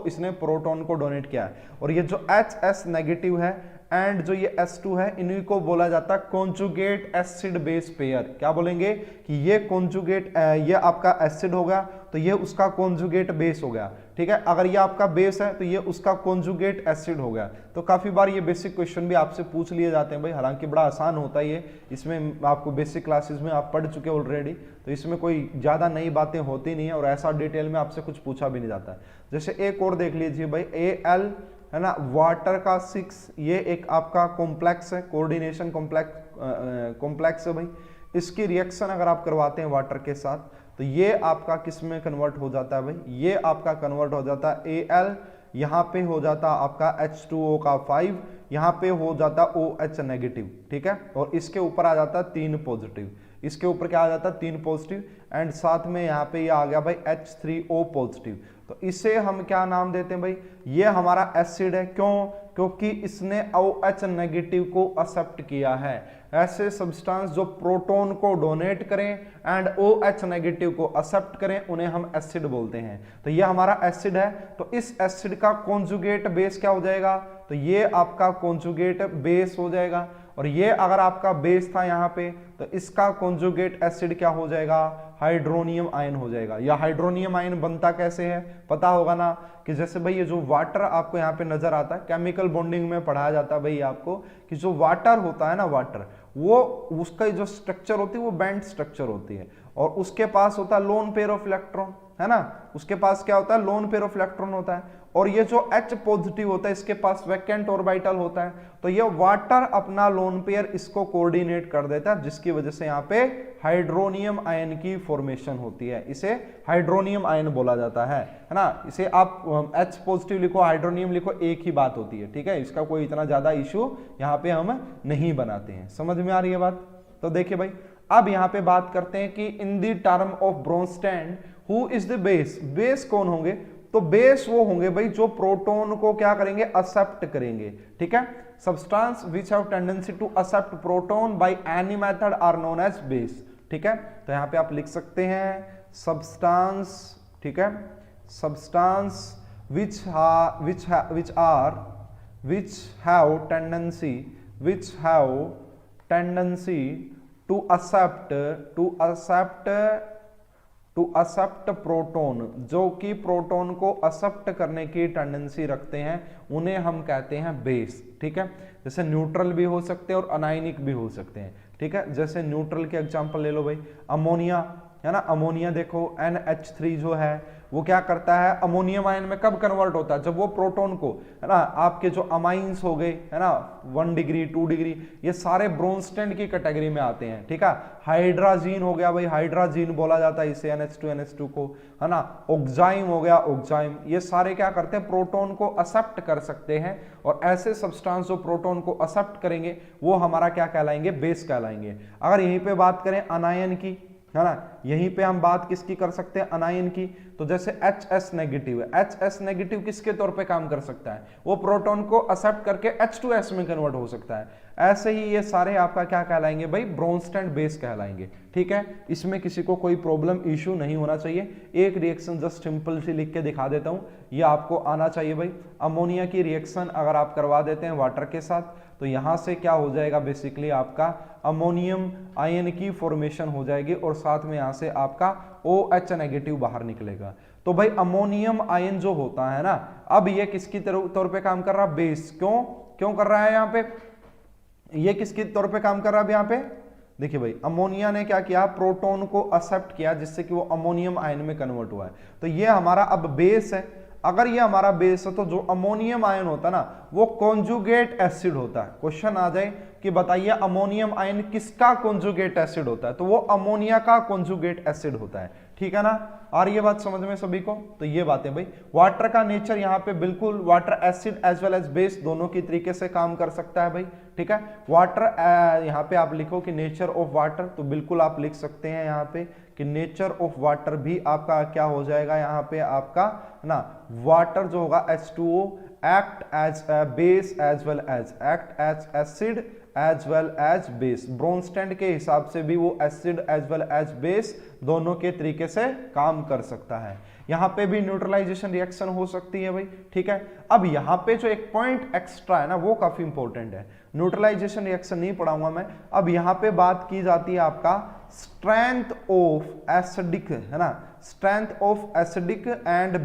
इसने प्रोटॉन को डोनेट किया है। और ये जो HS नेगेटिव है एंड जो ये S2 है, इन्हीं को बोला जाता है कॉन्जुगेट एसिड बेस पेयर। क्या बोलेंगे कि ये कॉन्जुगेट, ये आपका एसिड होगा तो ये उसका कॉन्जुगेट बेस हो गया। ठीक है, अगर ये आपका बेस है तो ये उसका कॉन्जुगेट एसिड हो गया। तो काफी बार ये बेसिक क्वेश्चन भी आपसे पूछ लिए जाते हैं भाई, हालांकि बड़ा आसान होता है ये, इसमें आपको बेसिक क्लासेस में आप पढ़ चुके ऑलरेडी, तो इसमें कोई ज्यादा नई बातें होती नहीं है और ऐसा डिटेल में आपसे कुछ पूछा भी नहीं जाता है। जैसे एक और देख लीजिए भाई, Al है ना, वाटर का 6, ये एक आपका कॉम्प्लेक्स है, कोऑर्डिनेशन कॉम्प्लेक्स है भाई। इसकी रिएक्शन अगर आप करवाते हैं वाटर के साथ, तो ये आपका किस में कन्वर्ट हो जाता है भाई? ये आपका कन्वर्ट हो जाता है Al, यहाँ पे हो जाता आपका H2O का 5, यहाँ पे हो जाता OH नेगेटिव। ठीक है, और इसके ऊपर आ जाता 3 पॉजिटिव, इसके ऊपर क्या आ जाता 3 पॉजिटिव, एंड साथ में यहाँ पे ये आ गया भाई H3O पॉजिटिव। तो इसे हम क्या नाम देते हैं भाई? ये हमारा एसिड है। क्यों? क्योंकि इसने OH नेगेटिव को एक्सेप्ट किया है। ऐसे सब्सटेंस जो प्रोटॉन को डोनेट करें एंड OH नेगेटिव को एक्सेप्ट करें, उन्हें हम एसिड बोलते हैं। तो ये हमारा एसिड है, तो इस एसिड का कॉन्जुगेट बेस क्या हो जाएगा? तो ये आपका कॉन्जुगेट बेस हो जाएगा। और ये अगर आपका बेस था यहाँ पे, तो इसका कॉन्जुगेट एसिड क्या हो जाएगा? हाइड्रोनियम आयन हो जाएगा। या हाइड्रोनियम आयन बनता कैसे है पता होगा ना, कि जैसे भाई ये जो वाटर आपको यहाँ पे नजर आता है, केमिकल बॉन्डिंग में पढ़ाया जाता है भाई आपको, कि जो वाटर होता है ना, वाटर वो उसका जो स्ट्रक्चर होती है वो बैंड स्ट्रक्चर होती है, और उसके पास होता है लोन पेयर ऑफ इलेक्ट्रॉन, है ना। उसके पास क्या होता है? लोन पेयर ऑफ इलेक्ट्रॉन होता है। और ये जो H पॉजिटिव होता है, इसके पास वैकेंट ऑर्बिटल होता है। तो ये वाटर अपना लोन पेयर इसको कोऑर्डिनेट कर देता है, जिसकी वजह से यहाँ पे हाइड्रोनियम आयन की फॉर्मेशन होती है। इसे हाइड्रोनियम आयन बोला जाता है ना। इसे आप H पॉजिटिव लिखो, हाइड्रोनियम लिखो, एक ही बात होती है। ठीक है, इसका कोई इतना ज्यादा इश्यू यहाँ पे हम नहीं बनाते हैं। समझ में आ रही है बात? तो देखिए भाई, अब यहाँ पे बात करते हैं कि in the term of Bronsted who is the base. Base कौन होंगे? तो बेस वो होंगे भाई जो प्रोटॉन को क्या करेंगे? एक्सेप्ट करेंगे। ठीक है, substance which have tendency to accept proton by any method are known as base. ठीक है, तो यहां पे आप लिख सकते हैं सब्सटेंस, ठीक है, substance which have tendency to accept proton, जो कि प्रोटॉन को एक्सेप्ट करने की टेंडेंसी रखते हैं, उन्हें हम कहते हैं बेस। ठीक है, जैसे न्यूट्रल भी हो सकते हैं और अनायनिक भी हो सकते हैं। ठीक है, जैसे न्यूट्रल के एग्जांपल ले लो भाई, अमोनिया, है ना। अमोनिया देखो NH3 जो है वो क्या करता है? अमोनियम आयन में कब कन्वर्ट होता है? जब वो प्रोटॉन को, है ना, आपके जो अमाइंस हो गए, है ना, 1 डिग्री 2 डिग्री, ये सारे ब्रोंस्टेड की कैटेगरी में आते हैं। ठीक है, हाइड्राजीन हो गया भाई, हाइड्राजीन बोला जाता है इसे, NH2 को, है ना। ऑक्जाइम हो गया, ऑक्जाइम, ये सारे क्या करते हैं? प्रोटॉन को एक्सेप्ट कर सकते हैं। और ऐसे सब्सटेंस जो प्रोटॉन को एक्सेप्ट करेंगे वो हमारा क्या कहलाएंगे? बेस कहलाएंगे। अगर यहीं पे बात करें अनायन की, है ना, यहीं पे हम बात किसकी कर सकते हैं? अनायन की। तो जैसे HS नेगेटिव है, HS नेगेटिव किसके तौर पे काम कर सकता है? वो प्रोटॉन को एक्सेप्ट करके H2S में कन्वर्ट हो सकता है। ऐसे ही ये सारे आपका क्या कहलाएंगे भाई, ब्रोंस्टैंड बेस कहलाएंगे। ठीक है, इसमें किसी को कोई प्रॉब्लम इशू नहीं होना चाहिए। एक रिएक्शन जस्ट सिंपल सी लिख के दिखा देता हूं, ये आपको आना चाहिए भाई। अमोनिया की रिएक्शन अगर आप करवा देते हैं वाटर के साथ तो यहां से क्या हो जाएगा, बेसिकली आपका अमोनियम आयन की फॉर्मेशन हो जाएगी और साथ में यहां से आपका OH नेगेटिव बाहर निकलेगा। तो भाई अमोनियम आयन जो होता है ना, अब ये किसकी तौर पे काम कर रहा है, बेस। क्यों कर रहा है यहाँ पे, ये किसके तौर पे काम कर रहा है यहाँ पे, देखिए भाई अमोनिया ने क्या किया, प्रोटॉन को एक्सेप्ट किया जिससे कि वो अमोनियम आयन में कन्वर्ट हुआ है। तो ये हमारा अब बेस है। अगर ये हमारा बेस है तो जो अमोनियम आयन होता है ना वो कॉन्जुगेट एसिड होता है। क्वेश्चन आ जाए कि बताइए अमोनियम आयन किसका कॉन्जुगेट एसिड होता है, तो वो अमोनिया का कॉन्जुगेट एसिड होता है। ठीक है ना, आ रही है बात समझ में सभी को। तो ये बातें भाई, वाटर का नेचर यहाँ पे बिल्कुल water acid as well as base दोनों की तरीके से काम कर सकता है भाई। ठीक है, वाटर यहाँ पे आप लिखो कि नेचर ऑफ वाटर, तो बिल्कुल आप लिख सकते हैं यहाँ पे कि नेचर ऑफ वाटर भी आपका क्या हो जाएगा यहाँ पे आपका ना, वाटर जो होगा H2O act as base as well as act as acid as well as base. Bronsted के हिसाब से भी वो acid as well as base दोनों के तरीके से काम कर सकता है। यहां पे भी न्यूट्रलाइजेशन रिएक्शन हो सकती है भाई। ठीक है, अब यहां पे जो एक पॉइंट एक्स्ट्रा है ना वो काफी इंपॉर्टेंट है। न्यूट्रलाइजेशन रिएक्शन नहीं पढ़ाऊंगा मैं, अब यहां पे बात की जाती है आपका स्ट्रेंथ ऑफ एसिडिक, है ना, strength of acidic and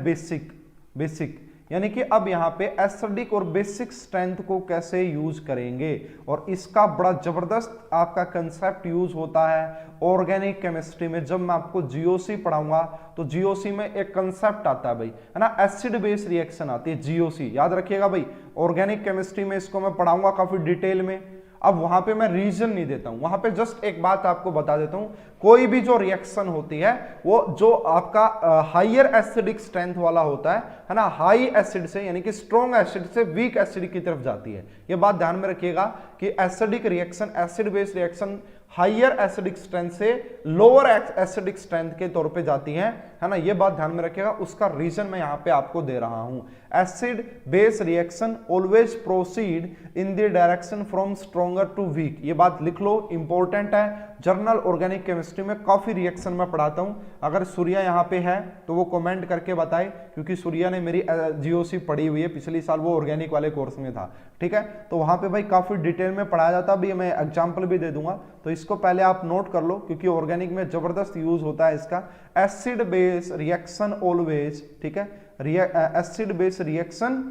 basic यानी कि अब यहाँ पे एसिडिक और बेसिक स्ट्रेंथ को कैसे यूज करेंगे, और इसका बड़ा जबरदस्त आपका कंसेप्ट यूज होता है ऑर्गेनिक केमिस्ट्री में। जब मैं आपको जीओसी पढ़ाऊंगा तो जीओसी में एक कंसेप्ट आता है भाई, है ना, एसिड बेस रिएक्शन आती है जीओसी, याद रखिएगा भाई। ऑर्गेनिक केमिस्ट्री में इसको मैं पढ़ाऊंगा काफी डिटेल में। अब वहां पे मैं रीजन नहीं देता हूं, वहां पे जस्ट एक बात आपको बता देता हूं, कोई भी जो रिएक्शन होती है वो जो आपका हायर एसिडिक स्ट्रेंथ वाला होता है ना, हाई एसिड से यानी कि स्ट्रॉन्ग एसिड से वीक एसिड की तरफ जाती है। ये बात ध्यान में रखिएगा कि acidic reaction, acid based reaction higher acidic strength से लोअर एसिडिक स्ट्रेंथ के तौर पे जाती है ना, ये बात ध्यान में रखिएगा। उसका रीजन मैं यहां पे आपको दे रहा हूं। Acid base reaction always proceed in the direction from stronger to weak, ये बात लिख लो, इंपॉर्टेंट है। जर्नल ऑर्गेनिक केमिस्ट्री में काफी रिएक्शन में पढ़ाता हूं। अगर सूर्या यहाँ पे है तो वो कमेंट करके बताए, क्योंकि सूर्या ने मेरी जीओसी पढ़ी हुई है, पिछली साल वो ऑर्गेनिक वाले कोर्स में था। ठीक है, तो वहां पे भाई काफी डिटेल में पढ़ाया जाता है। अभी मैं एग्जाम्पल भी दे दूंगा, तो इसको पहले आप नोट कर लो क्योंकि ऑर्गेनिक में जबरदस्त यूज होता है इसका। एसिड बेस रिएक्शन ऑलवेज, ठीक है, एसिड बेस रिएक्शन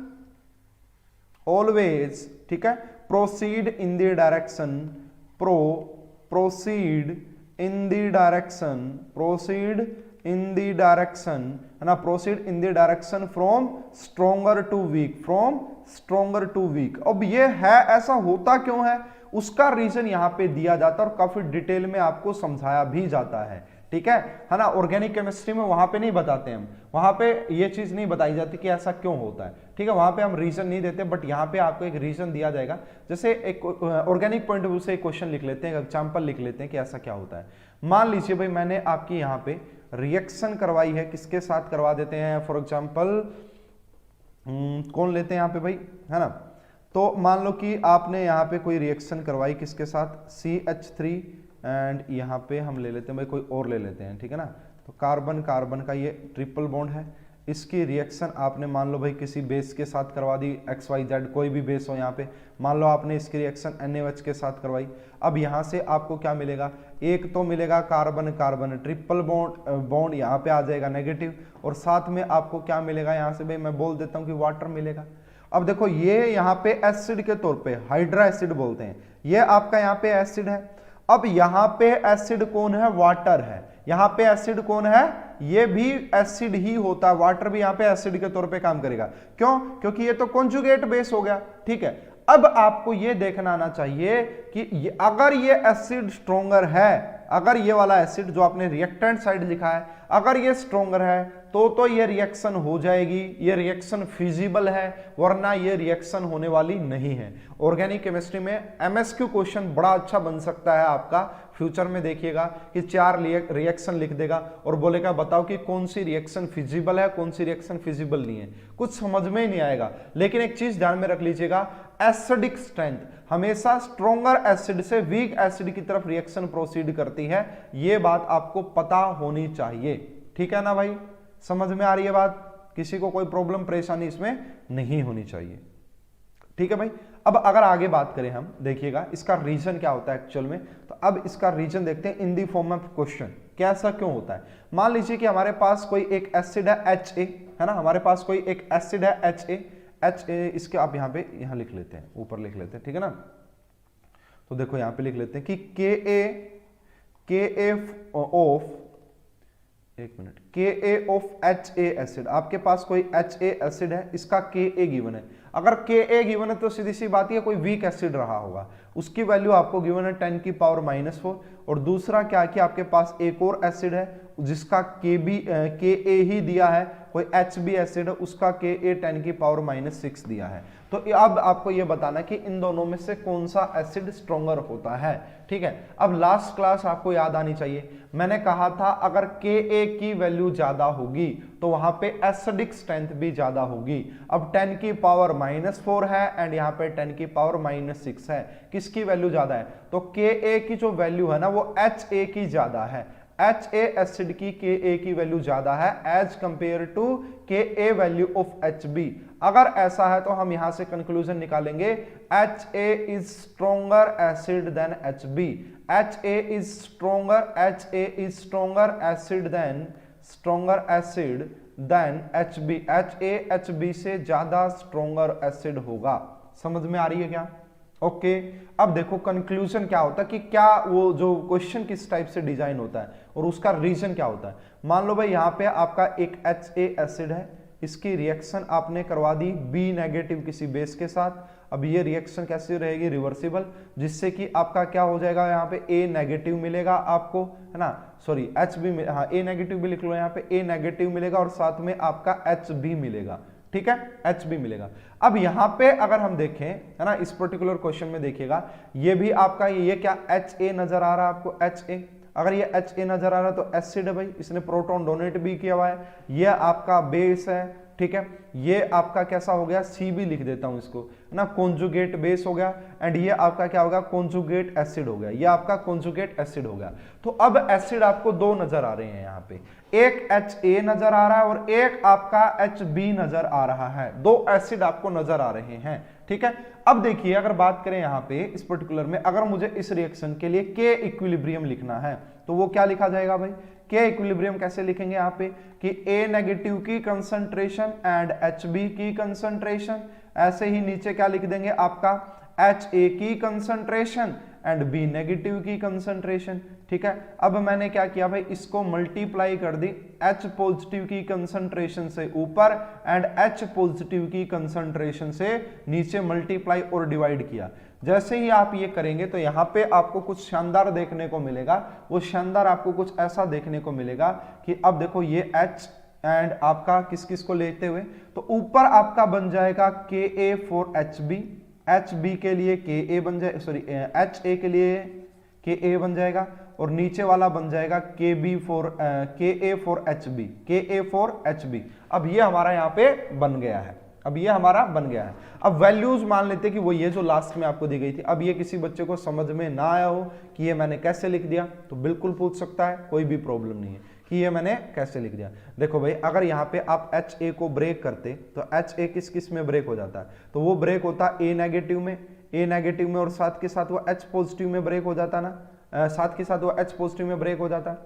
ऑलवेज, ठीक है, proceed in the direction proceed in the direction है ना, proceed in the direction from stronger to weak। अब ये है, ऐसा होता क्यों है, उसका रीजन यहां पे दिया जाता है और काफी डिटेल में आपको समझाया भी जाता है। ठीक है ना, ऑर्गेनिक केमिस्ट्री में वहां पे नहीं बताते हम, वहां पे ये चीज नहीं बताई जाती कि ऐसा क्यों होता है। ठीक है, वहां पे हम रीजन नहीं देते, बट यहाँ पे आपको एक रीजन दिया जाएगा। जैसे एक ऑर्गेनिक पॉइंट ऑफ व्यू से एक क्वेश्चन लिख लेते हैं, एग्जांपल लिख लेते हैं कि ऐसा क्या होता है। मान लीजिए भाई मैंने आपकी यहाँ पे रिएक्शन करवाई है, किसके साथ करवा देते हैं, फॉर एग्जाम्पल कौन लेते हैं यहाँ पे भाई, है ना, तो मान लो कि आपने यहाँ पे कोई रिएक्शन करवाई किसके साथ, CH3 एंड यहाँ पे हम ले लेते हैं भाई कोई और ले लेते हैं। ठीक है ना, तो कार्बन कार्बन का ये ट्रिपल बॉन्ड है, इसकी रिएक्शन आपने मान लो भाई किसी बेस के साथ करवा दी, XYZ कोई भी बेस हो, यहाँ पे मान लो आपने इसकी रिएक्शन NaOH के साथ करवाई। अब यहाँ से आपको क्या मिलेगा, एक तो मिलेगा कार्बन कार्बन ट्रिपल बॉन्ड यहाँ पे आ जाएगा नेगेटिव, और साथ में आपको क्या मिलेगा यहाँ से भाई, मैं बोल देता हूँ कि वाटर मिलेगा। अब देखो ये यहाँ पे एसिड के तौर पे हाइड्रा एसिड बोलते हैं, ये आपका यहाँ पे एसिड है। अब यहाँ पे एसिड कौन है, वाटर है। यहाँ पे एसिड कौन है, ये भी एसिड ही होता है, वाटर भी यहाँ पे एसिड के तौर पे काम करेगा। क्यों, क्योंकि ये तो कॉन्जुगेट बेस हो गया। ठीक है, अब आपको ये देखना आना चाहिए कि अगर ये एसिड स्ट्रोंगर है, अगर ये वाला एसिड जो आपने रिएक्टेंट साइड लिखा है अगर ये स्ट्रोंगर है तो ये रिएक्शन हो जाएगी, ये रिएक्शन फिजिबल है, वरना ये रिएक्शन होने वाली नहीं है। ऑर्गेनिक केमिस्ट्री में एमएसक्यू क्वेश्चन बड़ा अच्छा बन सकता है आपका, फ्यूचर में देखिएगा कि 4 रिएक्शन लिख देगा और बोलेगा बताओ कि कौन सी रिएक्शन फिजिबल है, कौन सी रिएक्शन फिजिबल नहीं है, कुछ समझ में ही नहीं आएगा। लेकिन एक चीज ध्यान में रख लीजिएगा, एसिडिक स्ट्रेंथ, हमेशा स्ट्रॉन्गर एसिड से वीक एसिड की तरफ रिएक्शन प्रोसीड करती है, ये बात आपको पता होनी चाहिए। ठीक है ना भाई, समझ में आ रही है बात, किसी को कोई प्रॉब्लम परेशानी इसमें नहीं होनी चाहिए। ठीक है भाई, अब अगर आगे बात करें हम, देखिएगा इसका रीजन क्या होता है एक्चुअल में, तो अब इसका रीजन देखते हैं इन दी फॉर्म ऑफ क्वेश्चन, कैसा क्यों होता है। मान लीजिए कि हमारे पास कोई एक एसिड है HA, है ना, हमारे पास कोई एक एसिड है HA, इसके आप यहाँ पे यहाँ लिख लेते हैं, ऊपर लिख लेते हैं, ठीक है ना। तो देखो यहाँ पे लिख लेते हैं कि Ka ऑफ, एक minute, Ka of HA acid, आपके पास कोई HA एसिड है, इसका Ka गिवन है। अगर Ka गिवन है तो सीधी सी बात है कोई वीक एसिड रहा होगा, उसकी वैल्यू आपको गिवन है 10 की पावर -4। और दूसरा क्या कि आपके पास एक और एसिड है जिसका Ka ही दिया है, कोई HB एसिड है, उसका Ka 10 की पावर -6 दिया है। तो अब आपको यह बताना कि इन दोनों में से कौन सा एसिड स्ट्रॉन्गर होता है। ठीक है, अब लास्ट क्लास आपको याद आनी चाहिए, मैंने कहा था अगर Ka की वैल्यू ज्यादा होगी तो वहां पे एसिडिक स्ट्रेंथ भी ज्यादा होगी। अब 10 की पावर -4 है एंड यहाँ पे 10 की पावर -6 है, किसकी वैल्यू ज्यादा है, तो Ka की जो वैल्यू है ना वो Ha की ज्यादा है, HA एसिड की Ka की वैल्यू ज्यादा है as compare to Ka value of HB। अगर ऐसा है तो हम यहां से कंक्लूजन निकालेंगे HA is stronger acid than HB, HA is stronger acid than HB, HA HB से ज्यादा स्ट्रॉन्गर एसिड होगा। समझ में आ रही है क्या? ओके, अब देखो कंक्लूजन क्या होता है कि क्या वो जो क्वेश्चन किस टाइप से डिजाइन होता है और उसका रीजन क्या होता है। मान लो भाई यहाँ पे आपका एक HA एसिड है, इसकी रिएक्शन आपने करवा दी B नेगेटिव किसी बेस के साथ। अब ये रिएक्शन कैसे रहेगी, रिवर्सिबल, जिससे कि आपका क्या हो जाएगा, यहाँ पे A नेगेटिव मिलेगा आपको, है ना, सॉरी HB, हाँ A नेगेटिव भी लिख लो, यहाँ पे A नेगेटिव मिलेगा और साथ में आपका HB मिलेगा। ठीक है, HB मिलेगा। अब यहाँ पे अगर हम देखें, है ना, इस पर्टिकुलर क्वेश्चन में देखिएगा, ये भी आपका ये क्या HA नजर आ रहा है आपको, HA, अगर ये HA नजर आ रहा है तो एसिड है भाई, इसने प्रोटॉन डोनेट भी किया हुआ है, ये आपका बेस है। ठीक है, ये आपका कैसा हो गया, CB लिख देता हूं इसको, है ना, कॉन्जुगेट बेस हो गया एंड ये आपका क्या होगा, कॉन्जुगेट एसिड हो गया, ये आपका कॉन्जुगेट एसिड हो गया। तो अब एसिड आपको दो नजर आ रहे हैं यहाँ पे, एक HA नजर आ रहा है और एक आपका HB नजर आ रहा है, दो एसिड आपको नजर आ रहे हैं। ठीक है, अब देखिए अगर बात करें यहाँ पे इस पर्टिकुलर में, अगर मुझे इस रिएक्शन के लिए K इक्विलिब्रियम लिखना है तो वो क्या लिखा जाएगा भाई, K इक्विलिब्रियम कैसे लिखेंगे यहाँ पे कि A नेगेटिव की कंसंट्रेशन एंड HB की कंसंट्रेशन, ऐसे ही नीचे क्या लिख देंगे आपका HA की कंसंट्रेशन एंड B नेगेटिव की कंसंट्रेशन। ठीक है, अब मैंने क्या किया भाई, इसको मल्टीप्लाई कर दी H पॉजिटिव की कंसंट्रेशन से ऊपर एंड H पॉजिटिव की कंसंट्रेशन से नीचे मल्टीप्लाई और डिवाइड किया। जैसे ही आप ये करेंगे तो यहाँ पे आपको कुछ शानदार देखने को मिलेगा, वो शानदार आपको कुछ ऐसा देखने को मिलेगा कि अब देखो ये H एंड आपका किस किस को लेते हुए, तो ऊपर आपका बन जाएगा Ka फॉर HB, HB के लिए Ka बन जाए, सॉरी HA के लिए Ka बन जाएगा और नीचे वाला बन जाएगा Ka फॉर HB। अब ये हमारा यहाँ पे बन गया है, अब ये हमारा बन गया है। अब वैल्यूज मान लेते हैं कि वो ये जो लास्ट में आपको दी गई थी। अब ये किसी बच्चे को समझ में ना आया हो कि ये मैंने कैसे लिख दिया, तो बिल्कुल पूछ सकता है, कोई भी प्रॉब्लम नहीं है कि ये मैंने कैसे लिख दिया। देखो भाई, अगर यहाँ पे आप HA को ब्रेक करते तो HA किस किस में ब्रेक हो जाता है, तो वो ब्रेक होता A नेगेटिव में और साथ के साथ वो H पॉजिटिव में ब्रेक हो जाता ना, साथ के साथ वो H पॉजिटिव में ब्रेक हो जाता।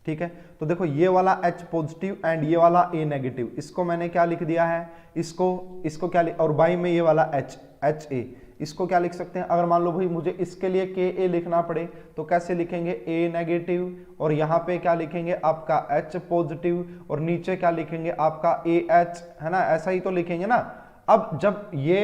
ठीक है, तो देखो ये वाला H पॉजिटिव एंड ये वाला A नेगेटिव, इसको मैंने क्या लिख दिया है, इसको क्या लिख, और बाई में ये वाला HA, इसको क्या लिख सकते हैं। अगर मान लो भाई मुझे इसके लिए Ka लिखना पड़े तो कैसे लिखेंगे, A नेगेटिव और यहाँ पे क्या लिखेंगे आपका H पॉजिटिव और नीचे क्या लिखेंगे आपका AH, है ना, ऐसा ही तो लिखेंगे ना। अब जब ये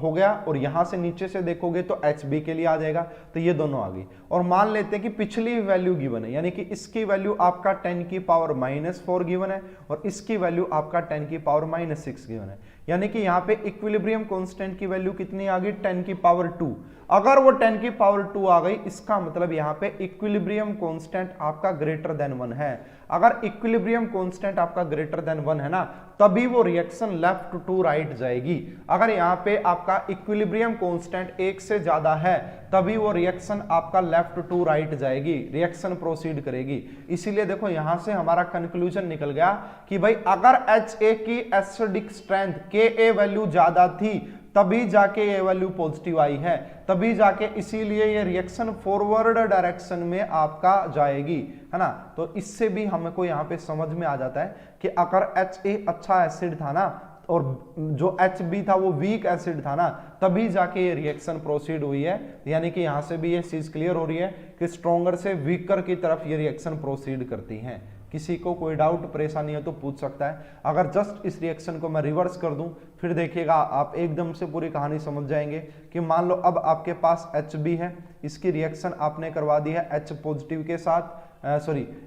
हो गया और यहां से नीचे से देखोगे तो HB के लिए आ जाएगा, तो ये दोनों आ गई। और मान लेते हैं कि पिछली वैल्यू गिवन है, यानी कि इसकी वैल्यू आपका 10 की पावर -4 गिवन है और इसकी वैल्यू आपका 10 की पावर -6 गिवन है, यानी कि यहाँ पे इक्विलिब्रियम कांस्टेंट की वैल्यू कितनी आ गई, 10 की पावर 2। अगर वो 10 की पावर 2 आ गई, इसका मतलब यहाँ पे इक्विलिब्रियम कांस्टेंट आपका ग्रेटर देन 1 है। अगर इक्विलिब्रियम कांस्टेंट आपका ग्रेटर देन 1 है ना, तभी वो रिएक्शन लेफ्ट टू राइट जाएगी। अगर यहाँ पे आपका इक्विलिब्रियम कांस्टेंट 1 से ज्यादा है तभी वो रिएक्शन आपका लेफ्ट टू राइट जाएगी, रिएक्शन प्रोसीड करेगी। इसीलिए देखो यहां से हमारा कंक्लूजन निकल गया कि भाई अगर HA की एसिडिक स्ट्रेंथ Ka वैल्यू ज्यादा थी तभी जाके ये वैल्यू पॉजिटिव आई है, तभी जाके इसीलिए ये रिएक्शन फॉरवर्ड डायरेक्शन में आपका जाएगी, है ना। तो इससे भी हमको यहाँ पे समझ में आ जाता है कि अगर HA अच्छा एसिड था ना और जो HB था वो वीक एसिड था ना, तभी जाके ये रिएक्शन प्रोसीड हुई है। यानी कि यहां से भी ये चीज क्लियर हो रही है कि स्ट्रॉन्गर से वीकर की तरफ ये रिएक्शन प्रोसीड करती हैं। किसी को कोई डाउट परेशानी है तो पूछ सकता है। अगर जस्ट इस रिएक्शन को मैं रिवर्स कर दूं फिर देखिएगा आप एकदम से पूरी कहानी समझ जाएंगे कि मान लो अब आपके पास HB है, इसकी रिएक्शन आपने करवा दी है H पॉजिटिव के साथ,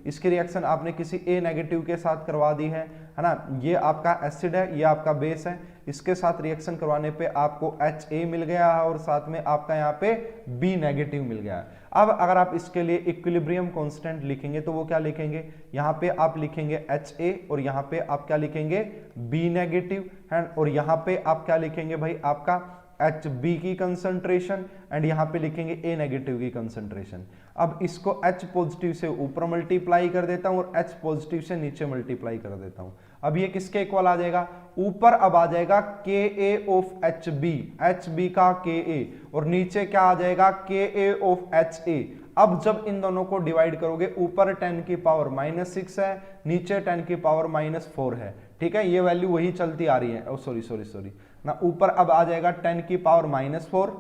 इसकी रिएक्शन आपने किसी A नेगेटिव के साथ करवा दी है ना। ये आपका एसिड है, ये आपका बेस है, इसके साथ रिएक्शन करवाने पे आपको HA मिल गया है और साथ में आपका यहाँ पे B नेगेटिव मिल गया है। अब अगर आप इसके लिए इक्विलिब्रियम कांस्टेंट लिखेंगे तो वो क्या लिखेंगे, यहाँ पे आप लिखेंगे HA और यहाँ पे आप क्या लिखेंगे B नेगेटिव है, और यहाँ पे आप क्या लिखेंगे भाई आपका HB की कंसंट्रेशन एंड यहाँ पे लिखेंगे A नेगेटिव की कंसंट्रेशन। अब इसको H पॉजिटिव से ऊपर मल्टीप्लाई कर देता हूं और H पॉजिटिव से नीचे मल्टीप्लाई कर देता हूं। अब ये किसके इक्वल आ जाएगा, ऊपर अब आ जाएगा Ka ऑफ HB, HB का Ka, और नीचे क्या आ जाएगा Ka ऑफ HA। अब जब इन दोनों को डिवाइड करोगे ऊपर 10 की पावर -6 है, नीचे 10 की पावर -4 है, ठीक है। ये वैल्यू वही चलती आ रही है, सॉरी ना, ऊपर अब आ जाएगा 10 की पावर -4,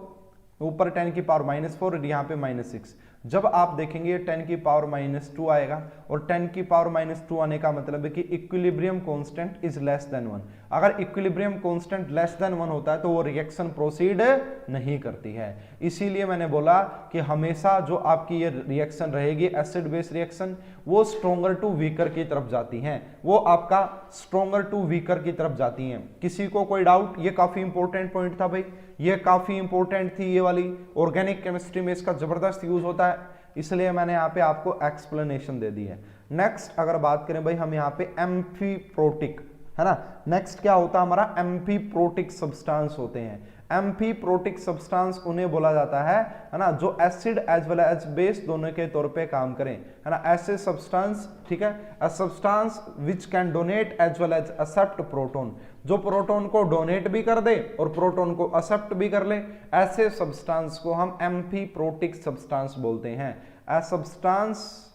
ऊपर 10 की पावर -4 और यहाँ पे -6। जब आप देखेंगे 10 की पावर -2 आएगा, और 10 की पावर -2 आने का मतलब है कि equilibrium constant is less than 1। अगर इक्विलिब्रियम कांस्टेंट लेस देन 1 होता है तो वो रिएक्शन प्रोसीड नहीं करती है। इसीलिए मैंने बोला कि हमेशा जो आपकी ये रिएक्शन रहेगी एसिड बेस रिएक्शन, वो स्ट्रॉन्गर टू वीकर की तरफ जाती हैं, वो आपका स्ट्रॉन्गर टू वीकर की तरफ जाती हैं। किसी को कोई डाउट, ये काफी इंपॉर्टेंट पॉइंट था भाई, ये काफी इंपॉर्टेंट थी ये वाली। ऑर्गेनिक केमिस्ट्री में इसका जबरदस्त यूज होता है, इसलिए मैंने यहाँ पे आपको एक्सप्लेनेशन दे दी है। नेक्स्ट अगर बात करें भाई हम यहाँ पे एम्फीप्रोटिक, है ना, नेक्स्ट क्या होता है हमारा एम्फीप्रोटिक सब्सटेंस होते हैं। एम्फीप्रोटिक सब्सटेंस उन्हें बोला जाता है ना, जो acid as well as base दोनों के तौर पे काम करें, है ना, ऐसे सब्सटेंस, ठीक है। A substance which can donate as well as accept proton, जो प्रोटॉन को डोनेट भी कर दे और प्रोटॉन को एक्सेप्ट भी कर ले, ऐसे सब्सटेंस को हम एम्फीप्रोटिक सब्सटेंस बोलते हैं। ए सब्सटेंस,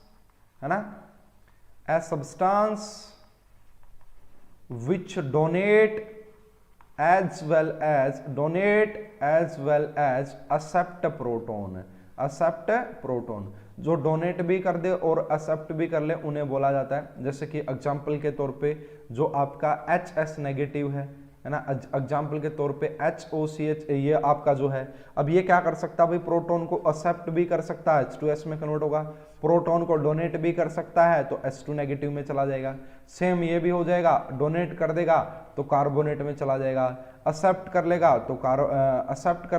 है ना, a substance which donate as well as accept proton, जो डोनेट भी कर दे और एक्सेप्ट भी कर ले उन्हें बोला जाता है। जैसे कि एग्जांपल के तौर पे जो आपका HS नेगेटिव है ना, एग्जांपल के तौर पे HOCH ये आपका जो है, अब ये क्या कर सकता है भाई, प्रोटॉन को एक्सेप्ट भी कर सकता है, H2S में कन्वर्ट होगा, प्रोटॉन को डोनेट भी कर सकता है तो H2 नेगेटिव में चला जाएगा। सेम ये भी हो जाएगा, डोनेट कर देगा तो कार्बोनेट में चला जाएगा, एक्सेप्ट कर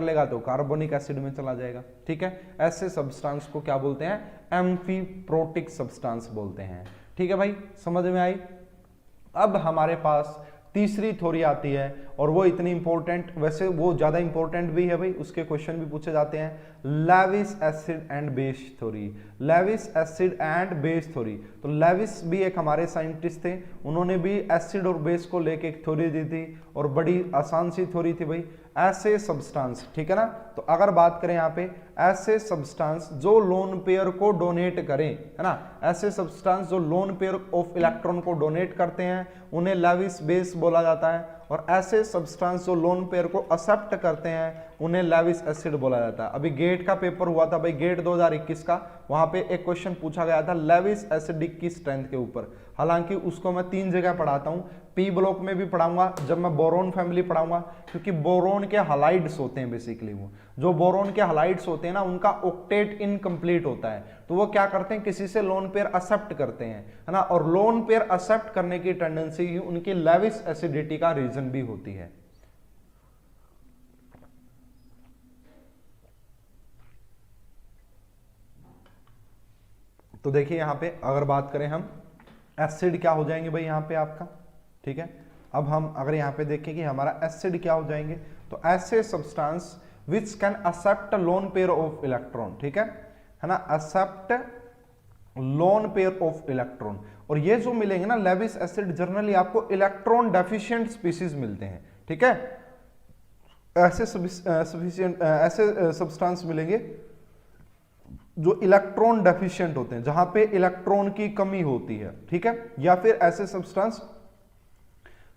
लेगा तो कार्बोनिक एसिड में चला जाएगा, ठीक है। ऐसे सब्सटेंस को क्या बोलते हैं, एम्फीप्रोटिक सब्सटेंस बोलते हैं, ठीक है भाई, समझ में आई। अब हमारे पास तीसरी थ्योरी आती है और वो इतनी इंपॉर्टेंट, वैसे वो ज्यादा इंपॉर्टेंट भी है भाई, उसके क्वेश्चन भी पूछे जाते हैं, Lewis acid and base theory. Lewis acid and base theory, तो लेविस भी एक हमारे साइंटिस्ट थे, उन्होंने भी एसिड और बेस को लेके एक थ्योरी दी थी और बड़ी आसान सी थ्योरी थी भाई। ऐसे सब्सटेंस, ठीक है ना, तो अगर बात करें यहाँ पे ऐसे सब्सटेंस जो लोन पेयर को डोनेट करें, है ना, ऐसे सब्सटेंस जो लोन पेयर ऑफ इलेक्ट्रॉन को डोनेट करते हैं उन्हें लेविस बेस बोला जाता है, और ऐसे सब्सटेंस जो लोन पेयर को एक्सेप्ट करते हैं उन्हें लेविस एसिड बोला जाता है। अभी गेट का पेपर हुआ था भाई, गेट 2021 का, वहां पे एक क्वेश्चन पूछा गया था लेविस एसिडिक की स्ट्रेंथ के ऊपर। हालांकि उसको मैं 3 जगह पढ़ाता हूं, पी ब्लॉक में भी पढ़ाऊंगा जब मैं बोरोन फैमिली पढ़ाऊंगा, क्योंकि बोरोन के हलाइड्स होते हैं बेसिकली, वो जो बोरोन के हलाइड्स होते हैं ना उनका ऑक्टेट इनकम्प्लीट होता है, तो वो क्या करते हैं किसी से लोन पेयर एक्सेप्ट करते हैं, है ना, और लोन पेयर एक्सेप्ट करने की टेंडेंसी ही उनकी लेविस एसिडिटी का रीजन भी होती है। तो देखिए यहां पे अगर बात करें हम एसिड क्या हो जाएंगे भाई यहाँ पे आपका, ठीक है। अब हम अगर यहाँ पे देखें कि हमारा एसिड क्या हो जाएंगे, तो ऐसे substance which can accept lone pair of electron, ठीक है ना, accept lone pair of electron. और ये जो मिलेंगे ना लेविस एसिड, जनरली आपको इलेक्ट्रॉन डेफिशिएंट स्पीसीज मिलते हैं, ठीक है। ऐसे सब्सटेंस मिलेंगे जो इलेक्ट्रॉन डेफिशिएंट होते हैं, जहां पे इलेक्ट्रॉन की कमी होती है, ठीक है। या फिर ऐसे सब्सटेंस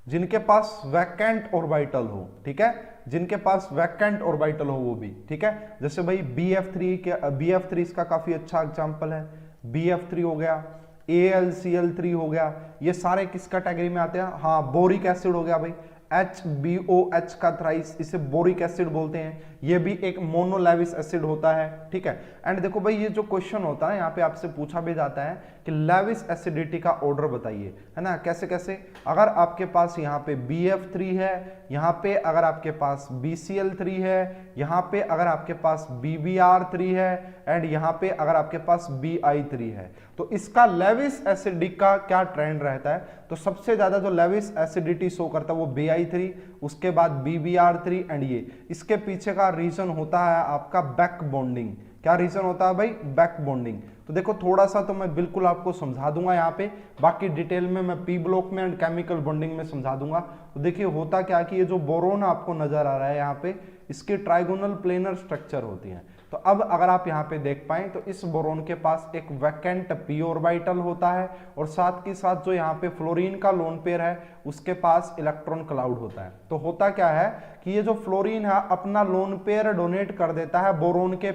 जिनके पास वैकेंट ऑर्बिटल हो, ठीक है, जिनके पास वैकेंट ऑर्बिटल हो वो भी, ठीक है। जैसे भाई BF3 के, BF3 इसका काफी अच्छा एग्जांपल है, BF3 हो गया, AlCl3 हो गया, ये सारे किस कैटेगरी में आते हैं, हाँ बोरिक एसिड हो गया भाई, HbOH का थ्राइस, इसे बोरिक एसिड बोलते हैं, ये भी एक मोनोलेविस एसिड होता है, ठीक है। एंड देखो भाई ये जो क्वेश्चन होता है यहाँ पे आपसे पूछा भी जाता है कि लेविस एसिडिटी का ऑर्डर बताइए, है ना, कैसे कैसे। अगर आपके पास यहाँ पे BF3 है, यहाँ पे अगर आपके पास BCl3 है, यहाँ पे अगर आपके पास BBr3 है, एंड यहाँ पे अगर आपके पास BI3 है, तो इसका लेविस एसिडिटी का क्या ट्रेंड रहता है, तो सबसे ज्यादा जो लेविस एसिडिटी शो करता है वो BI3, उसके बाद BBr3 एंड ये। इसके पीछे का रीजन होता है आपका बैक बॉन्डिंग। क्या रीजन होता है भाई, बैक बॉन्डिंग। तो देखो थोड़ा सा तो मैं बिल्कुल आपको समझा दूंगा यहाँ पे, बाकी डिटेल में मैं P ब्लॉक में एंड केमिकल बॉन्डिंग में समझा दूंगा। तो देखिए होता क्या कि ये जो बोरोन आपको नजर आ रहा है यहाँ पे, इसकी ट्राइगोनल प्लेनर स्ट्रक्चर होती है। तो अब अगर आप यहाँ पे देख पाए तो इस बोरोन के पास एक वैकेंट p ऑर्बिटल होता है, और साथ ही साथ जो यहाँ पे फ्लोरीन का लोन पेयर है उसके पास इलेक्ट्रॉन क्लाउड होता है। तो होता क्या है कि ये जो फ्लोरीन है अपना लोन पेयर डोनेट कर देता है बोरोन के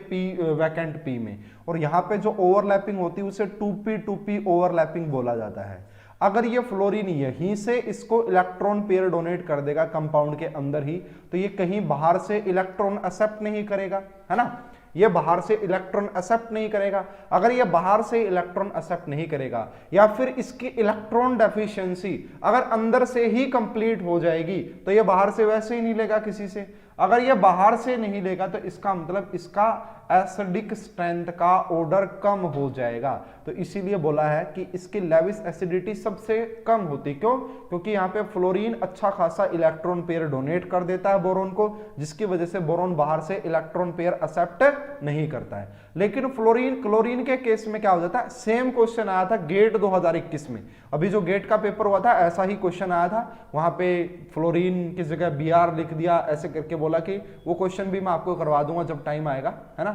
वैकेंट p में, और यहाँ पे जो ओवरलैपिंग होती है उसे 2p ओवरलैपिंग बोला जाता है। अगर ये फ्लोरीन यहीं से इसको इलेक्ट्रॉन पेयर डोनेट कर देगा कंपाउंड के अंदर ही, तो ये कहीं बाहर से इलेक्ट्रॉन एक्सेप्ट नहीं करेगा, है ना, ये बाहर से इलेक्ट्रॉन एक्सेप्ट नहीं करेगा। अगर ये बाहर से इलेक्ट्रॉन एक्सेप्ट नहीं करेगा, या फिर इसकी इलेक्ट्रॉन डेफिशिएंसी अगर अंदर से ही कंप्लीट हो जाएगी, तो ये बाहर से वैसे ही नहीं लेगा किसी से। अगर ये बाहर से नहीं लेगा तो इसका मतलब इसका एसिडिक स्ट्रेंथ का ऑर्डर कम हो जाएगा। तो इसीलिए बोला है कि इसकी लेविस एसिडिटी सबसे कम होती। क्यों? क्योंकि यहाँ पे फ्लोरीन अच्छा खासा इलेक्ट्रॉन पेयर डोनेट कर देता है बोरोन को, जिसकी वजह से बोरोन बाहर से इलेक्ट्रॉन पेयर एक्सेप्ट नहीं करता है। लेकिन फ्लोरीन क्लोरीन के केस में क्या हो जाता है, सेम क्वेश्चन आया था गेट 2021 में, अभी जो गेट का पेपर हुआ था ऐसा ही क्वेश्चन आया था, वहां पे फ्लोरीन की जगह Br लिख दिया, ऐसे करके बोला कि वो क्वेश्चन भी मैं आपको करवा दूंगा जब टाइम आएगा, है ना।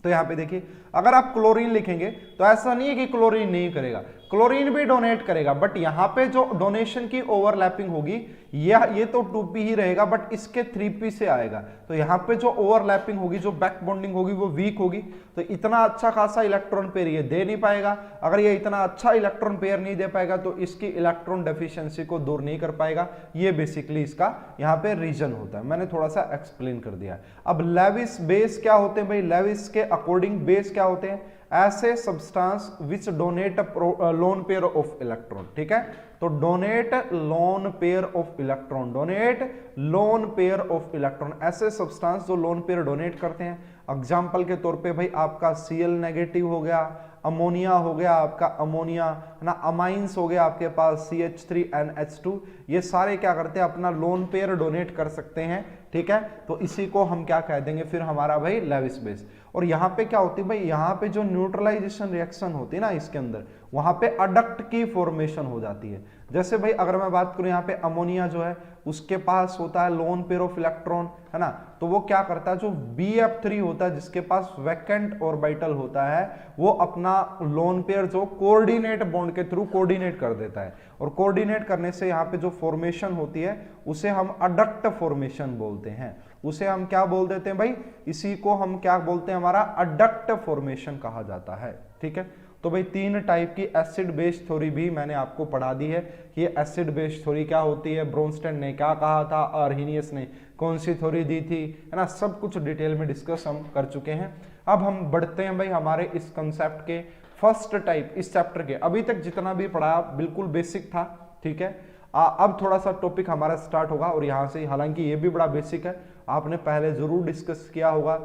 तो यहाँ पे देखिए अगर आप क्लोरीन लिखेंगे तो ऐसा नहीं है कि क्लोरीन नहीं करेगा, क्लोरीन भी डोनेट करेगा, बट यहाँ पे जो डोनेशन की ओवरलैपिंग होगी ये तो 2p ही रहेगा, बट इसके 3p से आएगा। तो यहाँ पे जो ओवरलैपिंग होगी, जो बैक बॉन्डिंग होगी वो वीक होगी, तो इतना अच्छा खासा इलेक्ट्रॉन पेयर ये दे नहीं पाएगा। अगर ये इतना अच्छा इलेक्ट्रॉन पेयर नहीं दे पाएगा तो इसकी इलेक्ट्रॉन डेफिशिएंसी को दूर नहीं कर पाएगा। ये बेसिकली इसका यहाँ पे रीजन होता है, मैंने थोड़ा सा एक्सप्लेन कर दिया। अब लेविस बेस क्या होते हैं भाई, लेविस के अकॉर्डिंग बेस क्या होते हैं, ऐसे substance which donate loan pair of electron, ठीक है। तो donate loan pair of electron, donate loan pair of electron, ऐसे सब्सटेंस जो लोन पेयर डोनेट करते हैं। एग्जाम्पल के तौर पे भाई आपका Cl नेगेटिव हो गया, अमोनिया हो गया आपका अमोनिया, है ना, अमाइंस हो गया आपके पास CH3NH2, ये सारे क्या करते हैं अपना लोन पेयर डोनेट कर सकते हैं, ठीक है। तो इसी को हम क्या कह देंगे फिर हमारा भाई लेविस बेस। और यहाँ पे क्या होती है भाई, यहाँ पे जो न्यूट्रलाइजेशन रिएक्शन होती है ना इसके अंदर, वहां पे अडक्ट की फॉर्मेशन हो जाती है। जैसे भाई अगर मैं बात करूं यहाँ पे अमोनिया जो है उसके पास होता है लोन पेयर ऑफ इलेक्ट्रॉन, है ना, तो वो क्या करता है, जो BF3 होता है जिसके पास वैकेंट ऑर्बिटल होता है, वो अपना लोन पेयर जो कोऑर्डिनेट बॉन्ड के थ्रू कोऑर्डिनेट कर देता है, और कोऑर्डिनेट करने से यहाँ पे जो फॉर्मेशन होती है उसे हम अडक्ट फॉर्मेशन बोलते हैं। उसे हम क्या बोल देते हैं भाई, इसी को हम क्या बोलते हैं, हमारा अडक्ट फॉर्मेशन कहा जाता है, ठीक है। तो भाई 3 टाइप की एसिड बेस थ्योरी भी मैंने आपको पढ़ा दी है कि एसिड बेस थ्योरी क्या होती है, ब्रोनस्टेन ने क्या कहा था, आर्हेनियस ने कौन सी थ्योरी दी थी, है ना, सब कुछ डिटेल में डिस्कस हम कर चुके हैं। अब हम बढ़ते हैं भाई हमारे इस कंसेप्ट के फर्स्ट टाइप, इस चैप्टर के। अभी तक जितना भी पढ़ा बिल्कुल बेसिक था, ठीक है। अब थोड़ा सा टॉपिक हमारा स्टार्ट होगा, और यहाँ से हालांकि ये भी बड़ा बेसिक है, आपने पहले जरूर डिस्कस किया होगा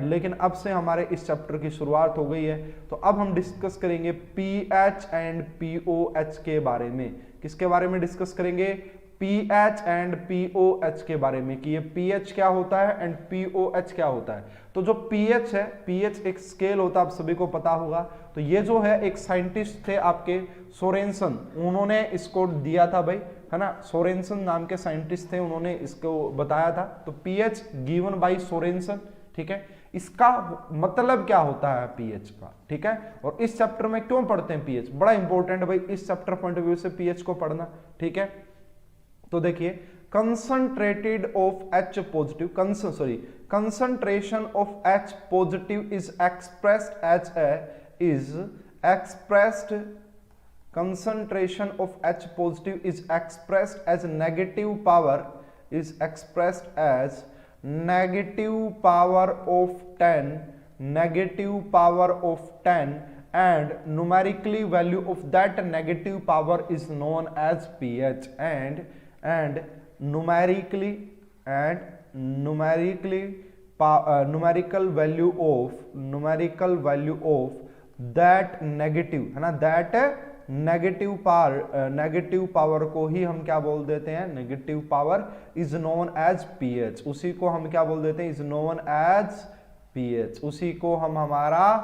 लेकिन अब से हमारे इस चैप्टर की शुरुआत हो गई है। तो अब हम डिस्कस करेंगे पीएच एंड पीओएच के बारे में। किसके बारे में डिस्कस करेंगे? पीएच एंड पीओएच के बारे में, कि ये पीएच क्या होता है एंड पीओएच क्या होता है। तो जो पीएच है, पीएच एक स्केल होता है, आप सभी को पता होगा। तो ये जो है एक साइंटिस्ट थे आपके सोरेनसन, उन्होंने इसको दिया था भाई, है ना। सोरेनसन नाम के साइंटिस्ट थे, उन्होंने इसको बताया था। तो पीएच गिवन बाय सोरेनसन, ठीक है। इसका मतलब क्या होता है पीएच का, ठीक है। और इस चैप्टर में क्यों पढ़ते हैं पीएच, बड़ा इंपॉर्टेंट है भाई इस चैप्टर पॉइंट ऑफ व्यू से पीएच को पढ़ना, ठीक है। तो देखिए concentrated of H positive, concentration of H positive is expressed as concentration of H positive is expressed as negative power of 10 and numerically value of that negative power is known as pH and numerical value of that negative, है ना, that negative power को ही हम क्या बोल देते हैं? Negative power is known as pH. उसी को हम क्या बोल देते हैं? Is known as pH. उसी को हम हमारा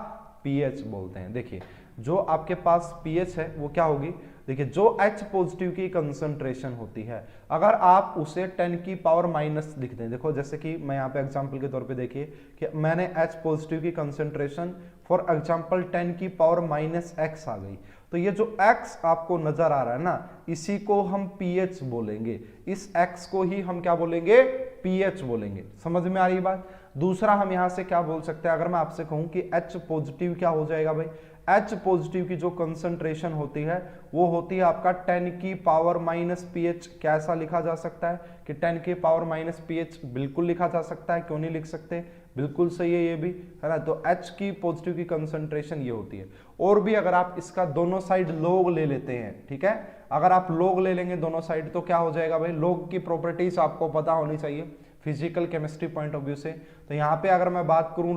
पीएच बोलते हैं। देखिए जो आपके पास पीएच है वो क्या होगी? देखिए जो H पॉजिटिव की कंसंट्रेशन होती है, अगर आप उसे 10 की पावर माइनस लिखते हैं, देखो जैसे कि मैं यहाँ पे एग्जांपल के तौर पे देखिए कि मैंने H पॉजिटिव की कंसंट्रेशन फॉर एग्जांपल 10 की पावर माइनस x आ गई। तो ये जो x आपको नजर आ रहा है ना, इसी को हम pH बोलेंगे। इस x को ही हम क्या बोलेंगे? pH बोलेंगे। समझ में आ रही बात? दूसरा हम यहाँ से क्या बोल सकते हैं? अगर मैं आपसे कहूँ कि H पॉजिटिव क्या हो जाएगा भाई? H पॉजिटिव की जो कंसंट्रेशन होती है वो होती है आपका 10 की पावर माइनस pH। कैसा लिखा जा सकता है कि 10 की पावर माइनस pH? बिल्कुल लिखा जा सकता है, क्यों नहीं लिख सकते? बिल्कुल सही है ये भी, है ना। तो H की पॉजिटिव की कंसंट्रेशन ये होती है। और भी अगर आप इसका दोनों साइड लॉग ले लेते हैं, ठीक है, अगर आप लॉग ले लेंगे दोनों साइड तो क्या हो जाएगा भाई? लॉग की प्रॉपर्टीज आपको पता होनी चाहिए physical chemistry point of view से। तो यहाँ पे अगर मैं बात करूं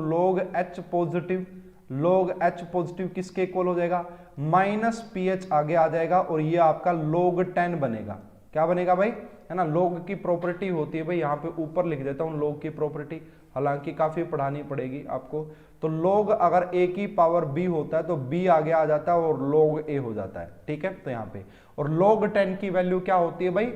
लॉग H पॉजिटिव किसके इक्वल हो जाएगा? माइनस pH आगे आ जाएगा और ये आपका log 10 बनेगा। क्या बनेगा भाई? है ना, log की प्रॉपर्टी होती है भाई, यहाँ पे ऊपर लिख देता हूँ log की प्रॉपर्टी, हालांकि काफी पढ़ानी पड़ेगी आपको। तो log अगर a की पावर b होता है तो b आगे आ जाता है और log a हो जाता है, ठीक है। तो यहाँ पे और log 10 की वैल्यू क्या होती है भाई?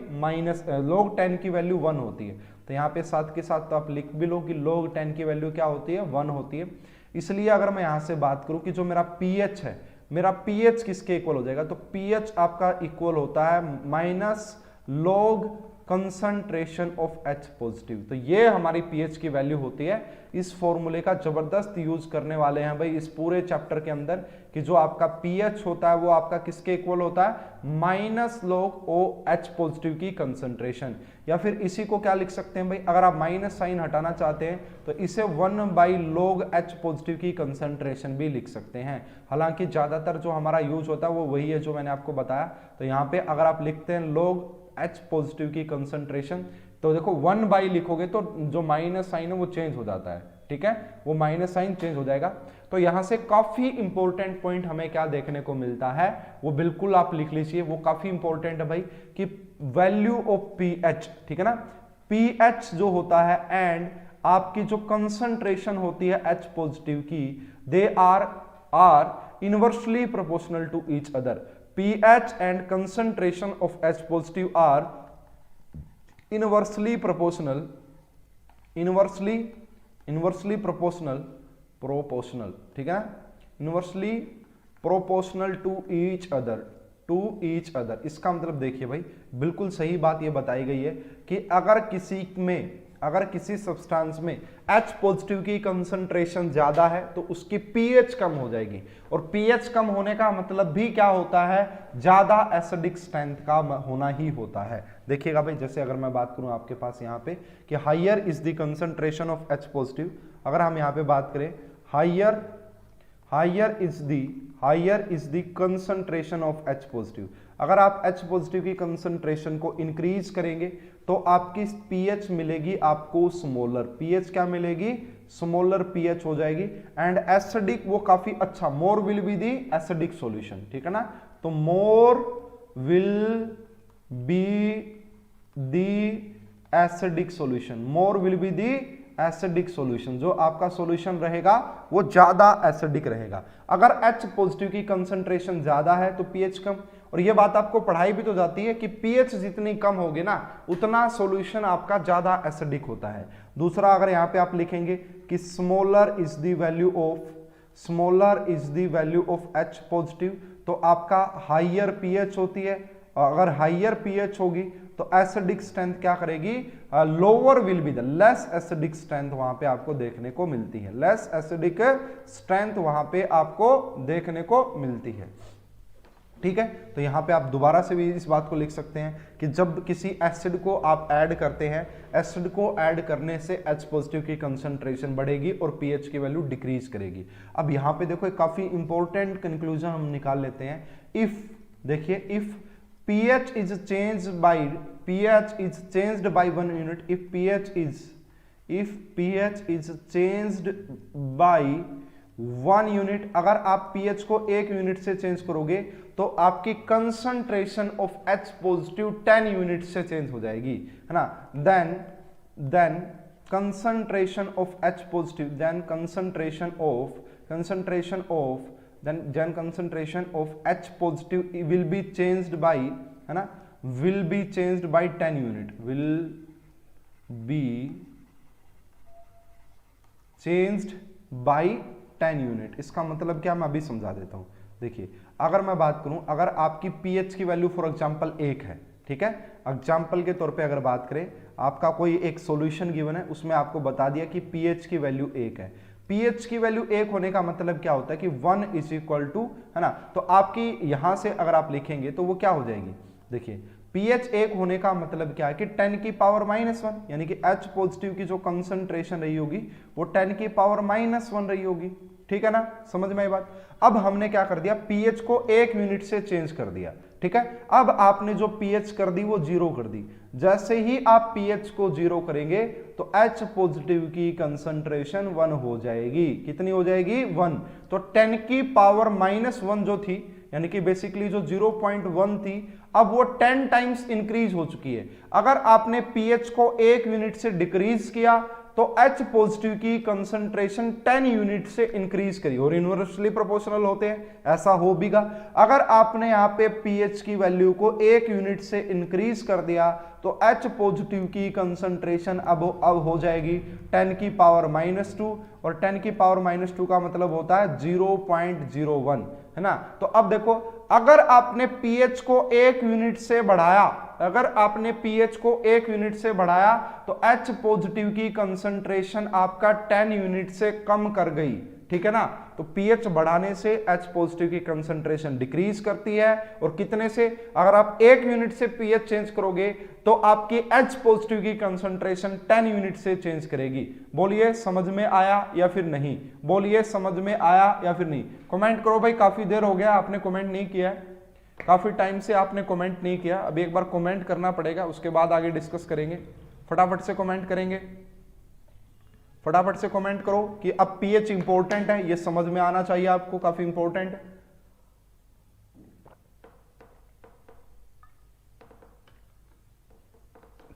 log 10 की वैल्यू 1 होती है। तो यहाँ पे साथ के साथ तो आप लिख भी लो कि log 10 की वैल्यू क्या होती है? 1 होती है। इसलिए अगर मैं यहां से बात करूं कि जो मेरा pH है, मेरा pH किसके इक्वल हो जाएगा? तो pH आपका इक्वल होता है minus log concentration of H positive. तो ये हमारी pH की वैल्यू होती है। इस फॉर्मूले का जबरदस्त यूज करने वाले हैं भाई इस पूरे चैप्टर के अंदर, कि जो आपका pH होता है वो आपका किसके इक्वल होता है? माइनस log OH पॉजिटिव की कंसंट्रेशन। या फिर इसी को क्या लिख सकते हैं भाई? अगर आप माइनस साइन हटाना चाहते हैं तो इसे 1/log H पॉजिटिव की कंसंट्रेशन भी लिख सकते हैं। हालांकि ज्यादातर जो हमारा यूज होता है वो वही है जो मैंने आपको बताया। तो यहाँ पे अगर आप लिखते हैं log H पॉजिटिव की कंसंट्रेशन, तो देखो 1/ लिखोगे तो जो माइनस साइन है वो चेंज हो जाता है, ठीक है, वो माइनस साइन चेंज हो जाएगा। तो यहां से काफी इंपॉर्टेंट पॉइंट हमें क्या देखने को मिलता है, वो बिल्कुल आप लिख लीजिए, वो काफी इंपॉर्टेंट है भाई, कि वैल्यू ऑफ pH, ठीक है ना, pH जो होता है एंड आपकी जो कंसंट्रेशन होती है H पॉजिटिव की, they are inversely proportional to each other. pH and concentration of H positive are inversely proportional, ठीक है, inversely proportional to each other. इसका मतलब देखिए भाई, बिल्कुल सही बात ये बताई गई है कि अगर किसी सब्सटेंस में H पॉजिटिव की कंसंट्रेशन ज्यादा है तो उसकी pH कम हो जाएगी, और pH कम होने का मतलब भी क्या होता है? ज्यादा एसिडिक स्ट्रेंथ का होना ही होता है। देखिएगा भाई, जैसे अगर मैं बात करूं आपके पास यहाँ पे कि higher is the concentration of H positive, अगर हम यहाँ पे बात करें higher is the concentration of H positive, अगर आप H पॉजिटिव की कंसंट्रेशन को इंक्रीज करेंगे तो आपकी पीएच मिलेगी आपको स्मॉलर, पीएच क्या मिलेगी, स्मॉलर पीएच हो जाएगी। एंड एसिडिक वो काफी अच्छा, मोर will be the acidic solution, ठीक है ना। तो मोर will be the acidic solution, more will be the acidic solution, जो आपका सॉल्यूशन रहेगा वो ज्यादा एसिडिक रहेगा। अगर H पॉजिटिव की कंसंट्रेशन ज्यादा है तो पीएच कम, और ये बात आपको पढ़ाई भी तो जाती है कि पीएच जितनी कम होगी ना उतना सॉल्यूशन आपका ज्यादा एसिडिक होता है। दूसरा अगर यहाँ पे आप लिखेंगे कि smaller is the value of, smaller is the value of H positive, तो आपका हाइयर पीएच होती है। अगर हाइयर पीएच होगी तो एसिडिक स्ट्रेंथ क्या करेगी, lower will be the less acidic strength वहां पे आपको देखने को मिलती है, लेस एसिडिक स्ट्रेंथ वहां पे आपको देखने को मिलती है, ठीक है। तो यहां पे आप दोबारा से भी इस बात को लिख सकते हैं कि जब किसी एसिड को आप ऐड करते हैं, एसिड को ऐड करने से H पॉजिटिव की कंसंट्रेशन बढ़ेगी और पीएच की वैल्यू डिक्रीज करेगी। अब यहां पे देखो एक काफी इंपॉर्टेंट कंक्लूजन हम निकाल लेते हैं। इफ, देखिए, if pH is changed by 1 unit, if pH is changed by 1 unit, अगर आप pH को 1 यूनिट से चेंज करोगे तो आपकी concentration of H positive 10 unit से चेंज हो जाएगी, है ना। Then concentration of H positive, then concentration of H positive will be changed by, है ना, will be changed by 10 unit, will be changed by 10 unit। इसका मतलब क्या, मैं अभी समझा देता हूं। देखिए, अगर मैं बात करूं, अगर आपकी पीएच की वैल्यू फॉर एग्जांपल 1 है, ठीक है, एग्जांपल के तौर पे अगर बात करें, आपका कोई एक सॉल्यूशन गिवन है, उसमें आपको बता दिया कि पीएच की वैल्यू 1 है। पीएच की वैल्यू 1 होने का मतलब क्या होता है कि 1 इज इक्वल टू, है ना, तो आपकी यहां से अगर आप लिखेंगे तो वो क्या हो जाएगी, देखिए पीएच 1 होने का मतलब क्या है कि 10 की पावर -1, यानी कि H पॉजिटिव की जो कंसंट्रेशन रही होगी वो 10 की पावर -1 रही होगी, ठीक है ना, समझ में आई बात। अब हमने क्या कर दिया, पीएच को 1 यूनिट से चेंज कर दिया, ठीक है। अब आपने जो पीएच कर दी वो 0 कर दी। जैसे ही आप पीएच को 0 करेंगे तो H पॉजिटिव की कंसंट्रेशन 1 हो जाएगी। कितनी हो जाएगी, 1। तो 10 की पावर -1 जो थी, यानी कि बेसिकली जो 0.1 थी, अब वो 10 टाइम्स इंक्रीज हो चुकी है। अगर आपने पीएच को 1 यूनिट से डिक्रीज किया तो H पॉजिटिव की कंसंट्रेशन 10 यूनिट से इंक्रीज करी, और इनवर्सली प्रोपोर्शनल होते हैं, ऐसा हो बीगा। अगर आपने यहाँ पे pH की वैल्यू को 1 यूनिट से इंक्रीज कर दिया तो H पॉजिटिव की कंसंट्रेशन अब हो जाएगी 10 की पावर -2, और 10 की पावर -2 का मतलब होता है 0.01, है ना। तो अब देखो, अगर आपने pH को 1 यूनिट से बढ़ाया, अगर आपने pH को 1 यूनिट से बढ़ाया तो H पॉजिटिव की कंसंट्रेशन आपका 10 यूनिट से कम कर गई, ठीक है ना। तो pH बढ़ाने से H पॉजिटिव की कंसंट्रेशन डिक्रीज करती है, और कितने से, अगर आप 1 यूनिट से pH चेंज करोगे तो आपकी H पॉजिटिव की कंसंट्रेशन 10 यूनिट से चेंज करेगी। बोलिए समझ में आया या फिर नहीं, बोलिए समझ में आया या फिर नहीं। कमेंट करो भाई, काफी देर हो गया आपने कमेंट नहीं किया है, काफी टाइम से आपने कमेंट नहीं किया, अभी एक बार कमेंट करना पड़ेगा, उसके बाद आगे डिस्कस करेंगे। फटाफट से कमेंट करेंगे, फटाफट से कमेंट करो कि अब पीएच इंपॉर्टेंट है, ये समझ में आना चाहिए आपको, काफी इंपॉर्टेंट है।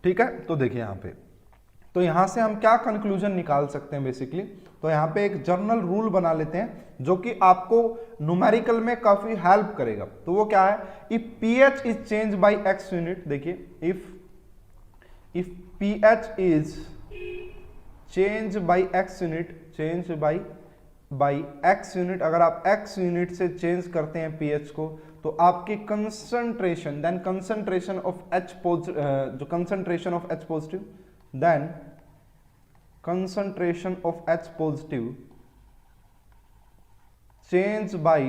ठीक है, तो देखिए यहां पे, तो यहां से हम क्या कंक्लूजन निकाल सकते हैं बेसिकली, तो यहां पे एक जर्नल रूल बना लेते हैं जो कि आपको न्यूमेरिकल में काफी हेल्प करेगा। तो वो क्या है, if pH is change by x unit, देखिए if pH is change by x unit, change by x unit, अगर आप x यूनिट से चेंज करते हैं pH को, तो आपकी concentration, then concentration of H positive, जो concentration of H positive, then concentration of H positive change by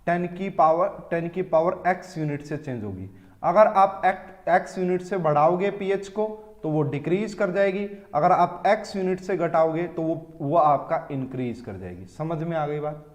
10 की पावर x यूनिट से चेंज होगी। अगर आप x यूनिट से बढ़ाओगे pH को तो वो डिक्रीज कर जाएगी, अगर आप x यूनिट से घटाओगे तो वो आपका इंक्रीज कर जाएगी। समझ में आ गई बात?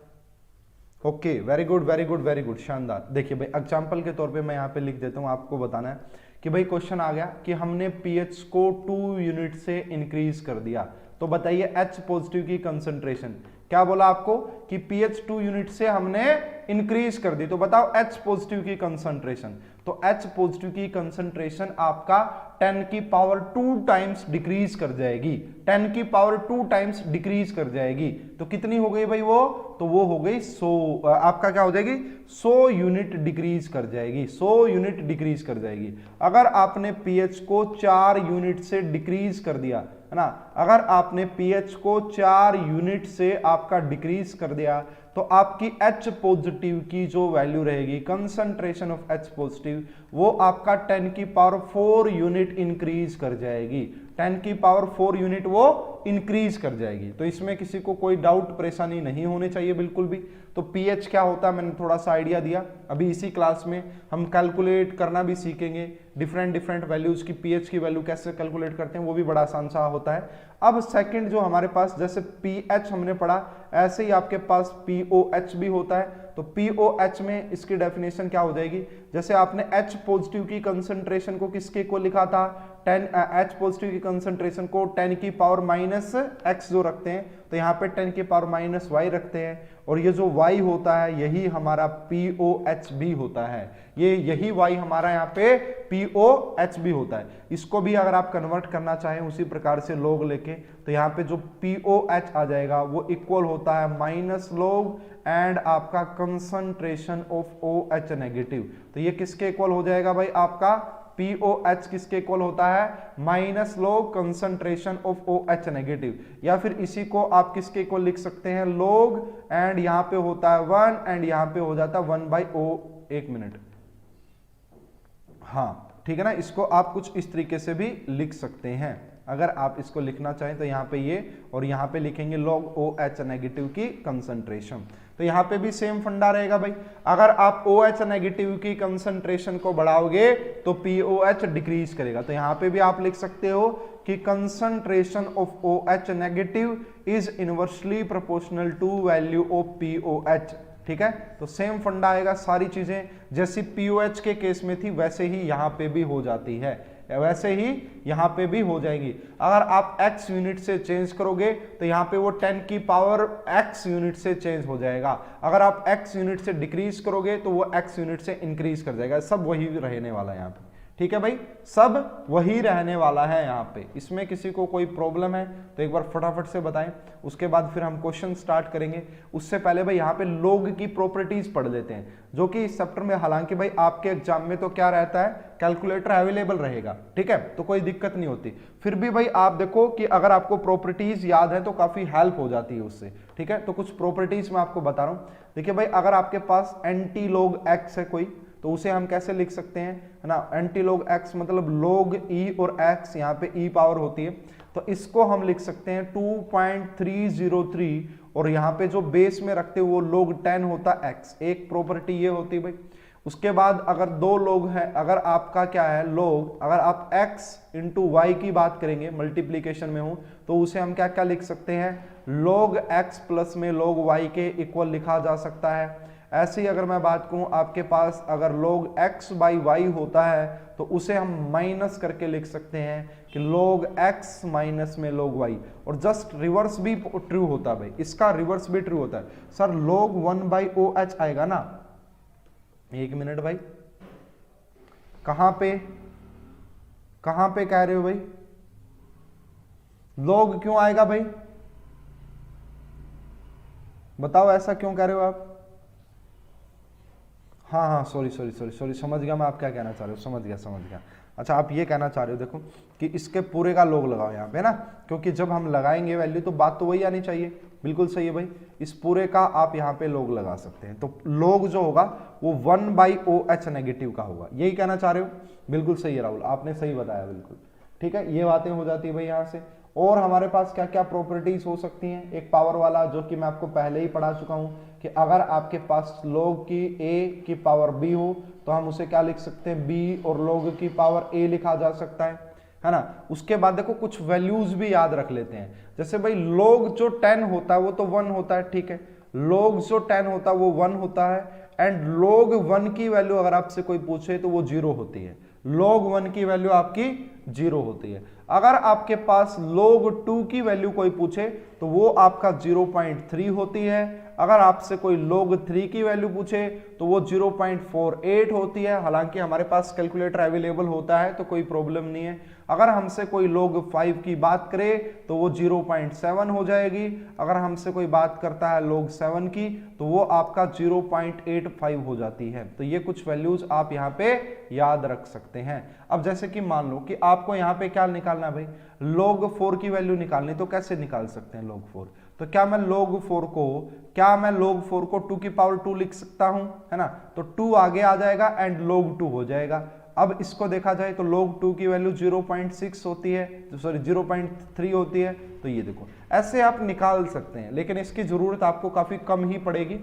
Okay, very good very good very good, शानदार। देखिए भाई, एग्जांपल के तौर पे मैं यहाँ पे लिख देता हूँ, आपको बताना है कि भाई क्वेश्चन आ गया कि हमने पीएच को 2 यूनिट से इंक्रीज कर दिया, तो बताइए H पॉजिटिव की कंसंट्रेशन, क्या बोला आपको कि पीएच 2 यूनिट से हमने इंक्रीज कर दी, तो बताओ H पॉजिटिव की कंसंट्रेशन। तो H पॉजिटिव की कंसंट्रेशन आपका 10 की पावर 2 टाइम्स डिक्रीज कर जाएगी, 10 की पावर 2 टाइम्स डिक्रीज कर जाएगी। तो कितनी हो गई भाई वो, तो वो हो गई 100, आपका क्या हो जाएगी 100 यूनिट डिक्रीज कर जाएगी, 100 यूनिट डिक्रीज कर जाएगी। अगर आपने पीएच को 4 यूनिट से डिक्रीज कर दिया है ना, अगर आपने पीएच को 4 यूनिट से आपका डिक्रीज कर दिया, तो आपकी H पॉजिटिव की जो वैल्यू रहेगी, कंसंट्रेशन ऑफ H पॉजिटिव, वो आपका 10 की पावर 4 यूनिट इंक्रीज कर जाएगी, 10 की पावर 4 यूनिट वो इंक्रीज कर जाएगी। तो इसमें किसी को कोई डाउट परेशानी नहीं होनी चाहिए बिल्कुल भी। तो पीएच क्या होता है मैंने थोड़ा सा आइडिया दिया, अभी इसी क्लास में हम कैलकुलेट करना भी सीखेंगे, डिफरेंट वैल्यूज की पीएच की वैल्यू कैसे कैलकुलेट करते हैं, वो भी बड़ा आसान सा होता है। अब सेकंड जो हमारे पास, जैसे पीएच हमने पढ़ा, ऐसे ही आपके पास पीओएच भी होता है। तो पीओएच में इसकी डेफिनेशन क्या हो जाएगी, जैसे आपने H पॉजिटिव की कंसंट्रेशन को किसके को लिखा था, 10 H पॉजिटिव की कंसंट्रेशन को 10 की पावर माइनस x जो रखते हैं, तो यहाँ पे 10 की पावर माइनस y रखते हैं, और ये जो y होता है यही हमारा POH भी होता है, यही y हमारा यहाँ पे POH भी होता है। इसको भी अगर आप कन्वर्ट करना चाहें उसी प्रकार से log लेके, तो यहाँ पे जो POH आ जाएगा वो इक्वल होता है माइनस log एंड आपका कंसंट्रेशन ऑफ OH नेगेटिव। तो ये किसके इक्वल हो जाएगा भाई, आपका POH किसके इक्वल होता है, minus log concentration of OH negative, या फिर इसी को आप किसके इक्वल लिख सकते हैं, log एंड यहाँ पे होता है 1 एंड यहाँ पे हो जाता है 1/O। एक मिनट, हाँ ठीक है ना, इसको आप कुछ इस तरीके से भी लिख सकते हैं। अगर आप इसको लिखना चाहें तो यहाँ पे ये, और यहाँ पे लिखेंगे log OH नेगेटिव की कंसंट्रेशन। तो यहाँ पे भी सेम फंडा रहेगा भाई, अगर आप OH नेगेटिव की कंसंट्रेशन को बढ़ाओगे तो POH डिक्रीज करेगा। तो यहाँ पे भी आप लिख सकते हो कि concentration of OH negative is inversely proportional to value of POH। ठीक है, तो सेम फंडा आएगा, सारी चीजें जैसी POH के केस में थी वैसे ही यहाँ पे भी हो जाती है, वैसे ही यहाँ पे भी हो जाएगी। अगर आप x यूनिट से चेंज करोगे तो यहाँ पे वो 10 की पावर x यूनिट से चेंज हो जाएगा, अगर आप x यूनिट से डिक्रीज करोगे तो वो x यूनिट से इंक्रीज कर जाएगा। सब वही रहने वाला है यहाँ पे, ठीक है भाई, सब वही रहने वाला है यहाँ पे। इसमें किसी को कोई प्रॉब्लम है तो एक बार फटाफट से बताएं, उसके बाद फिर हम क्वेश्चन स्टार्ट करेंगे। उससे पहले भाई यहाँ पे log की प्रॉपर्टीज पढ़ लेते हैं, जो कि इस चैप्टर में, हालांकि भाई आपके एग्जाम में तो क्या रहता है, कैलकुलेटर अवेलेबल रहेगा, ठीक है, तो कोई दिक्कत नहीं होती। फिर भी भाई आप देखो कि अगर आपको प्रॉपर्टीज याद है तो काफी हेल्प हो जाती है उससे, ठीक है। तो कुछ प्रॉपर्टीज मैं आपको बता रहा हूँ। देखिए भाई, अगर आपके पास एंटी log x है कोई, तो उसे हम कैसे लिख सकते हैं, है ना, एंटी log x मतलब log e और x यहाँ पे e पावर होती है, तो इसको हम लिख सकते हैं 2.303, और यहाँ पे जो बेस में रखते हैं वो log 10 होता है x, एक प्रॉपर्टी ये होती है भाई। उसके बाद अगर दो log है, अगर आपका क्या है log, अगर आप x इंटू वाई की बात करेंगे, मल्टीप्लीकेशन में हो, तो उसे हम क्या क्या लिख सकते हैं, log x प्लस में log y के इक्वल लिखा जा सकता है। ऐसे ही अगर मैं बात करूं, आपके पास अगर log x बाई वाई होता है तो उसे हम माइनस करके लिख सकते हैं कि log x माइनस में log y, और जस्ट रिवर्स भी ट्रू होता है भाई, इसका रिवर्स भी ट्रू होता है। सर log 1/OH आएगा ना, एक मिनट भाई, कहां पे कह रहे हो भाई, log क्यों आएगा भाई, बताओ ऐसा क्यों कह रहे हो आप। हाँ, सॉरी, समझ गया मैं आप क्या कहना चाह रहे हो, समझ गया। अच्छा, आप ये कहना चाह रहे हो, देखो कि इसके पूरे का log लगाओ यहाँ पे ना, क्योंकि जब हम लगाएंगे वैल्यू तो बात तो वही आनी चाहिए। बिल्कुल सही है भाई, इस पूरे का आप यहाँ पे log लगा सकते हैं। तो log जो होगा वो 1/OH नेगेटिव का होगा, यही कहना चाह रहे हो। बिल्कुल सही है राहुल, आपने सही बताया, बिल्कुल ठीक है। ये बातें हो जाती है भाई यहाँ से। और हमारे पास क्या क्या प्रॉपर्टीज हो सकती हैं, एक पावर वाला जो कि मैं आपको पहले ही पढ़ा चुका हूं कि अगर आपके पास log की a की पावर b हो तो हम उसे क्या लिख सकते हैं, b, और log की पावर a लिखा जा सकता है ना। उसके बाद देखो कुछ वैल्यूज भी याद रख लेते हैं, जैसे भाई log जो 10 होता है वो तो 1 होता है, ठीक है, log जो 10 होता है वो 1 होता है, एंड log 1 की वैल्यू अगर आपसे कोई पूछे तो वो 0 होती है, log 1 की वैल्यू आपकी 0 होती है। अगर आपके पास log 2 की वैल्यू कोई पूछे तो वो आपका 0.3 होती है। अगर आपसे कोई log 3 की वैल्यू पूछे तो वो 0.48 होती है। हालांकि हमारे पास कैलकुलेटर अवेलेबल होता है तो कोई प्रॉब्लम नहीं है। अगर हमसे कोई log 5 की बात करे तो वो 0.7 हो जाएगी। अगर हमसे कोई बात करता है log 7 की तो वो आपका 0.85 हो जाती है। तो ये कुछ वैल्यूज आप यहाँ पे याद रख सकते हैं। अब जैसे कि मान लो कि आपको यहाँ पे क्या निकालना है भाई, log 4 की वैल्यू निकालनी, तो कैसे निकाल सकते हैं log 4? तो क्या मैं log 4 को 2 की पावर 2 लिख सकता हूं, है ना? तो 2 आगे आ जाएगा एंड log 2 हो जाएगा। अब इसको देखा जाए तो log 2 की वैल्यू 0.6 होती है, सॉरी 0.3 होती है। तो ये देखो ऐसे आप निकाल सकते हैं, लेकिन इसकी जरूरत आपको काफी कम ही पड़ेगी,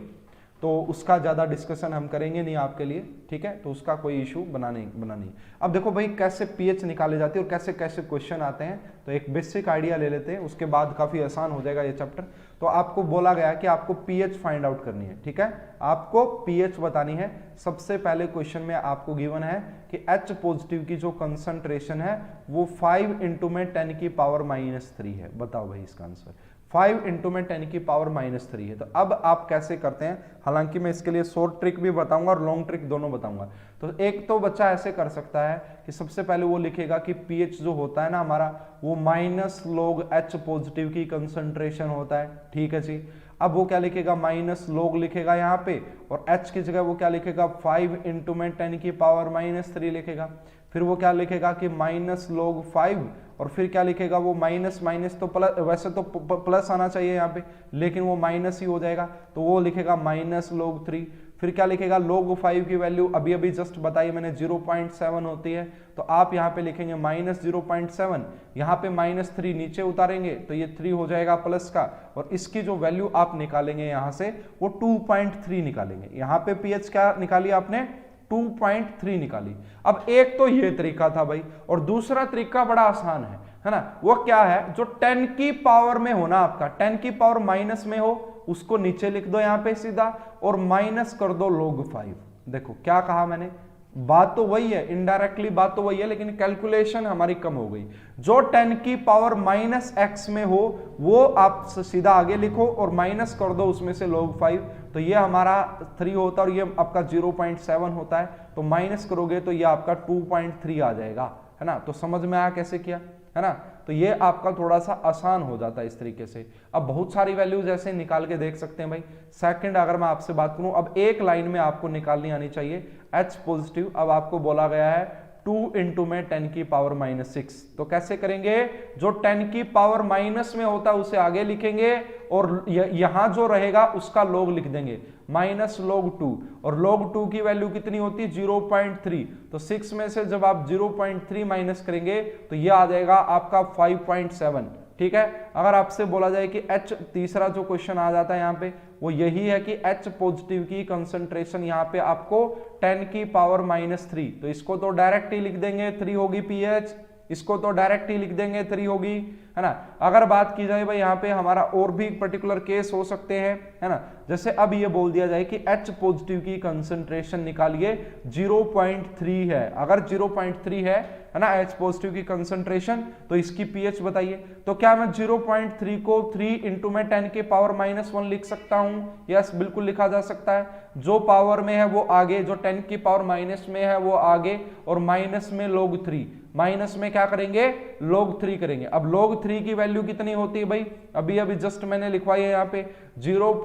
तो उसका ज्यादा डिस्कशन हम करेंगे नहीं आपके लिए, ठीक है? तो उसका कोई इशू बना नहीं। अब देखो भाई कैसे पीएच निकाले जाते हैं और कैसे कैसे क्वेश्चन आते हैं, तो एक बेसिक आइडिया ले लेते हैं, उसके बाद काफी आसान हो जाएगा ये चैप्टर। तो आपको बोला गया कि आपको पीएच फाइंड आउट करनी है, ठीक है? आपको पीएच बतानी है। सबसे पहले क्वेश्चन में आपको गिवन है कि H पॉजिटिव की जो कंसंट्रेशन है वो 5 इंटू में 10 की पावर -3 है। बताओ भाई इसका आंसर। 5 इंटू में 10 की पावर -3 है। तो अब आप कैसे करते हैं, हालांकि मैं इसके लिए शॉर्ट ट्रिक भी बताऊंगा और लॉन्ग ट्रिक दोनों बताऊंगा। तो एक तो बच्चा ऐसे कर सकता है कि सबसे पहले वो लिखेगा कि पीएच जो होता है ना हमारा, वो -log H पॉजिटिव की कंसंट्रेशन होता है, ठीक है जी। अब वो क्या लिखेगा, -log लिखेगा यहाँ पे, और H की जगह वो क्या लिखेगा, 5 इंटू में 10 की पावर -3 लिखेगा। फिर वो क्या लिखेगा कि -log 5, और फिर क्या लिखेगा वो माइनस तो प्लस, वैसे तो प्लस आना चाहिए यहाँ पे, लेकिन वो माइनस ही हो जाएगा, तो वो लिखेगा -log 3। फिर क्या लिखेगा, log 5 की वैल्यू अभी अभी जस्ट बताई मैंने 0.7 होती है, तो आप यहाँ पे लिखेंगे -0.7, यहाँ पे -3 नीचे उतारेंगे तो ये 3 हो जाएगा प्लस का, और इसकी जो वैल्यू आप निकालेंगे यहाँ से वो 2.3 निकालेंगे। यहाँ पे पीएच क्या निकाली आपने, 2.3 निकाली। अब एक तो ये तरीका था भाई, और दूसरा तरीका बड़ा आसान है ना? वो क्या है, जो 10 की पावर में हो ना आपका, 10 की पावर माइनस में हो, उसको नीचे लिख दो यहाँ पे सीधा, और माइनस कर दो log 5। देखो क्या कहा मैंने, बात तो वही है, इनडायरेक्टली बात तो वही है, लेकिन कैलकुलेशन हमारी कम हो गई। जो 10 की पावर -x में हो वो आप सीधा आगे लिखो और माइनस कर दो उसमें से log 5, तो ये हमारा 3 होता है और ये आपका 0.7 होता है, तो माइनस करोगे तो ये आपका 2.3 आ जाएगा, है ना? तो समझ में आया कैसे किया, है ना? तो ये आपका थोड़ा सा आसान हो जाता है इस तरीके से। अब बहुत सारी वैल्यूज ऐसे निकाल के देख सकते हैं भाई। सेकंड अगर मैं आपसे बात करूं, अब एक लाइन में आपको निकालनी आनी चाहिए H पॉजिटिव। अब आपको बोला गया है 2 इंटू में 10 की पावर -6, तो कैसे करेंगे, जो 10 की पावर माइनस में होता है उसे आगे लिखेंगे, और यहां जो रहेगा उसका log लिख देंगे, -log 2, और log 2 की वैल्यू कितनी होती है, 0.3, तो 6 में से जब आप 0.3 माइनस करेंगे तो ये आ जाएगा आपका 5.7, ठीक है? अगर आपसे बोला जाए कि H, तीसरा जो क्वेश्चन आ जाता है यहाँ पे वो यही है कि H पॉजिटिव की कंसंट्रेशन यहाँ पे आपको 10 की पावर -3, तो इसको तो डायरेक्ट ही लिख देंगे 3 होगी पीएच, इसको तो डायरेक्ट ही लिख देंगे 3 होगी, है ना? अगर बात की जाए भाई यहाँ पे हमारा और भी पर्टिकुलर केस हो सकते हैं, है ना? जैसे अब ये बोल दिया जाए कि H पॉजिटिव की कंसंट्रेशन निकालिए 0.3 है, अगर 0.3 है ना H पॉजिटिव की कंसंट्रेशन, तो इसकी पीएच बताइए। तो क्या मैं 0.3 को 3 इंटू में 10 के पावर -1 लिख सकता हूं? यस, बिल्कुल लिखा जा सकता है। जो पावर में है वो आगे, जो 10 की पावर माइनस में है वो आगे, और माइनस में log 3, माइनस में क्या करेंगे, log 3 करेंगे। अब log 3 की वैल्यू कितनी होती है भाई, अभी अभी जस्ट मैंने लिखवाई है यहाँ पे 0.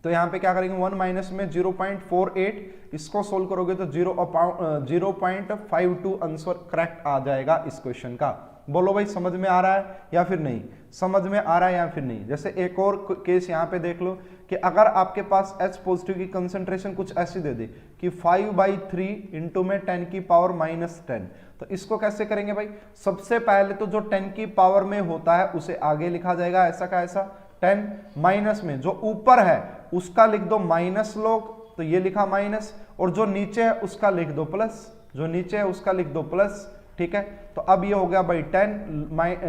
तो यहाँ पे क्या करेंगे, 1 माइनस में 0.48, इसको सोल्व करोगे तो 0.52 आंसर करेक्ट आ जाएगा इस क्वेश्चन का। बोलो भाई समझ में आ रहा है या फिर नहीं, समझ में आ रहा है या फिर नहीं? जैसे एक और केस यहाँ पे देख लो कि अगर आपके पास H पॉजिटिव की कंसंट्रेशन कुछ ऐसी दे दे कि 5/3 इंटू में 10 की पावर -10, तो इसको कैसे करेंगे भाई? सबसे पहले तो जो 10 की पावर में होता है उसे आगे लिखा जाएगा, ऐसा का ऐसा, 10 माइनस में जो ऊपर है उसका लिख दो -log, तो ये लिखा माइनस, और जो नीचे है उसका लिख दो प्लस, जो नीचे है उसका लिख दो प्लस, ठीक है? तो अब ये हो गया भाई 10,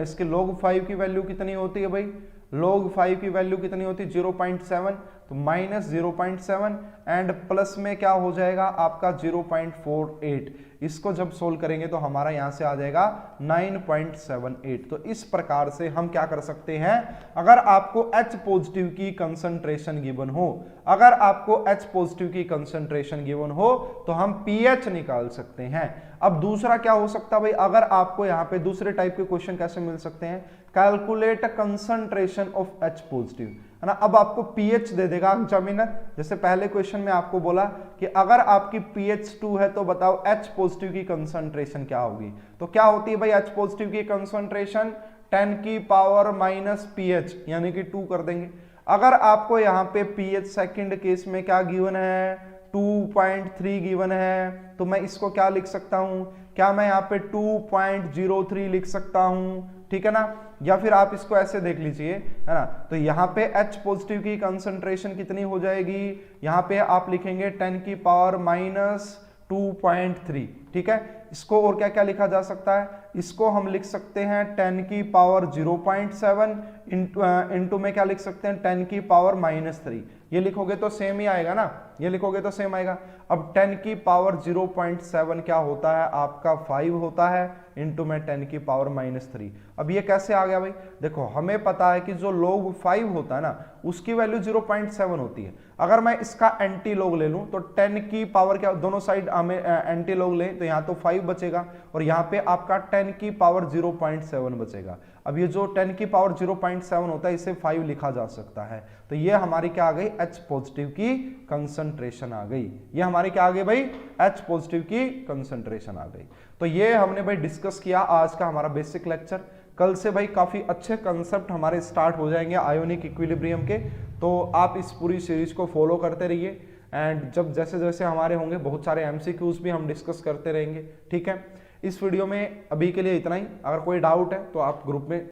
इसके log 5 की वैल्यू कितनी होती है भाई, log 5 की वैल्यू कितनी होती है 0.7, तो माइनस 0.7 एंड प्लस में क्या हो जाएगा आपका 0.48। इसको जब सोल्व करेंगे तो हमारा यहां से आ जाएगा 9.78। तो इस प्रकार से हम क्या कर सकते हैं, अगर आपको H पॉजिटिव की कंसंट्रेशन गिवन हो, अगर आपको H पॉजिटिव की कंसंट्रेशन गिवन हो तो हम pH निकाल सकते हैं। अब दूसरा क्या हो सकता है भाई, अगर आपको यहां पे दूसरे टाइप के क्वेश्चन कैसे मिल सकते हैं, calculate concentration of H positive, है ना। अब आपको pH दे देगा एग्जामिनर, जैसे पहले क्वेश्चन में आपको बोला कि अगर आपकी pH 2 है तो बताओ H पॉजिटिव की कंसंट्रेशन क्या होगी। तो क्या होती है भाई H पॉजिटिव की कंसंट्रेशन 10 की पावर माइनस pH यानी कि 2 कर देंगे। अगर आपको यहाँ पे pH सेकंड केस में क्या गिवन है 2.3 गिवन है, तो मैं इसको क्या लिख सकता हूं, क्या मैं यहाँ पे 2.03 लिख सकता हूं, ठीक है ना। या फिर आप इसको ऐसे देख लीजिए, है ना। तो यहाँ पे H पॉजिटिव की कंसंट्रेशन कितनी हो जाएगी, यहाँ पे आप लिखेंगे 10 की पावर माइनस 2.3, ठीक है। इसको और क्या क्या लिखा जा सकता है, इसको हम लिख सकते हैं 10 की पावर 0.7 इंटू में क्या लिख सकते हैं 10 की पावर माइनस 3। ये लिखोगे तो सेम ही आएगा ना, ये लिखोगे तो सेम आएगा। अब 10 की पावर 0.7 क्या होता है आपका 5 होता है, इंटू में 10 की पावर माइनस 3। अब ये कैसे आ गया भाई, देखो हमें पता है कि जो log 5 होता है ना उसकी वैल्यू 0.7 होती है। अगर मैं इसका एंटी लॉग ले लूं तो 10 की पावर क्या, दोनों साइड हमें एंटी लॉग लें तो यहाँ तो 5 बचेगा और यहाँ पे आपका 10 की पावर 0.7 बचेगा। अब ये जो 10 की पावर 0.7 होता है इसे 5 लिखा जा सकता है। तो ये हमारी क्या आ गई H पॉजिटिव की कंसंट्रेशन आ गई, ये हमारी क्या आ गई भाई H पॉजिटिव की कंसंट्रेशन आ गई। तो ये हमने भाई डिस्कस किया आज का हमारा बेसिक लेक्चर। कल से भाई काफी अच्छे कंसेप्ट हमारे स्टार्ट हो जाएंगे आयोनिक इक्विलिब्रियम के, तो आप इस पूरी सीरीज को फॉलो करते रहिए एंड जब जैसे जैसे हमारे होंगे बहुत सारे MCQs भी हम डिस्कस करते रहेंगे, ठीक है। इस वीडियो में अभी के लिए इतना ही, अगर कोई डाउट है तो आप ग्रुप में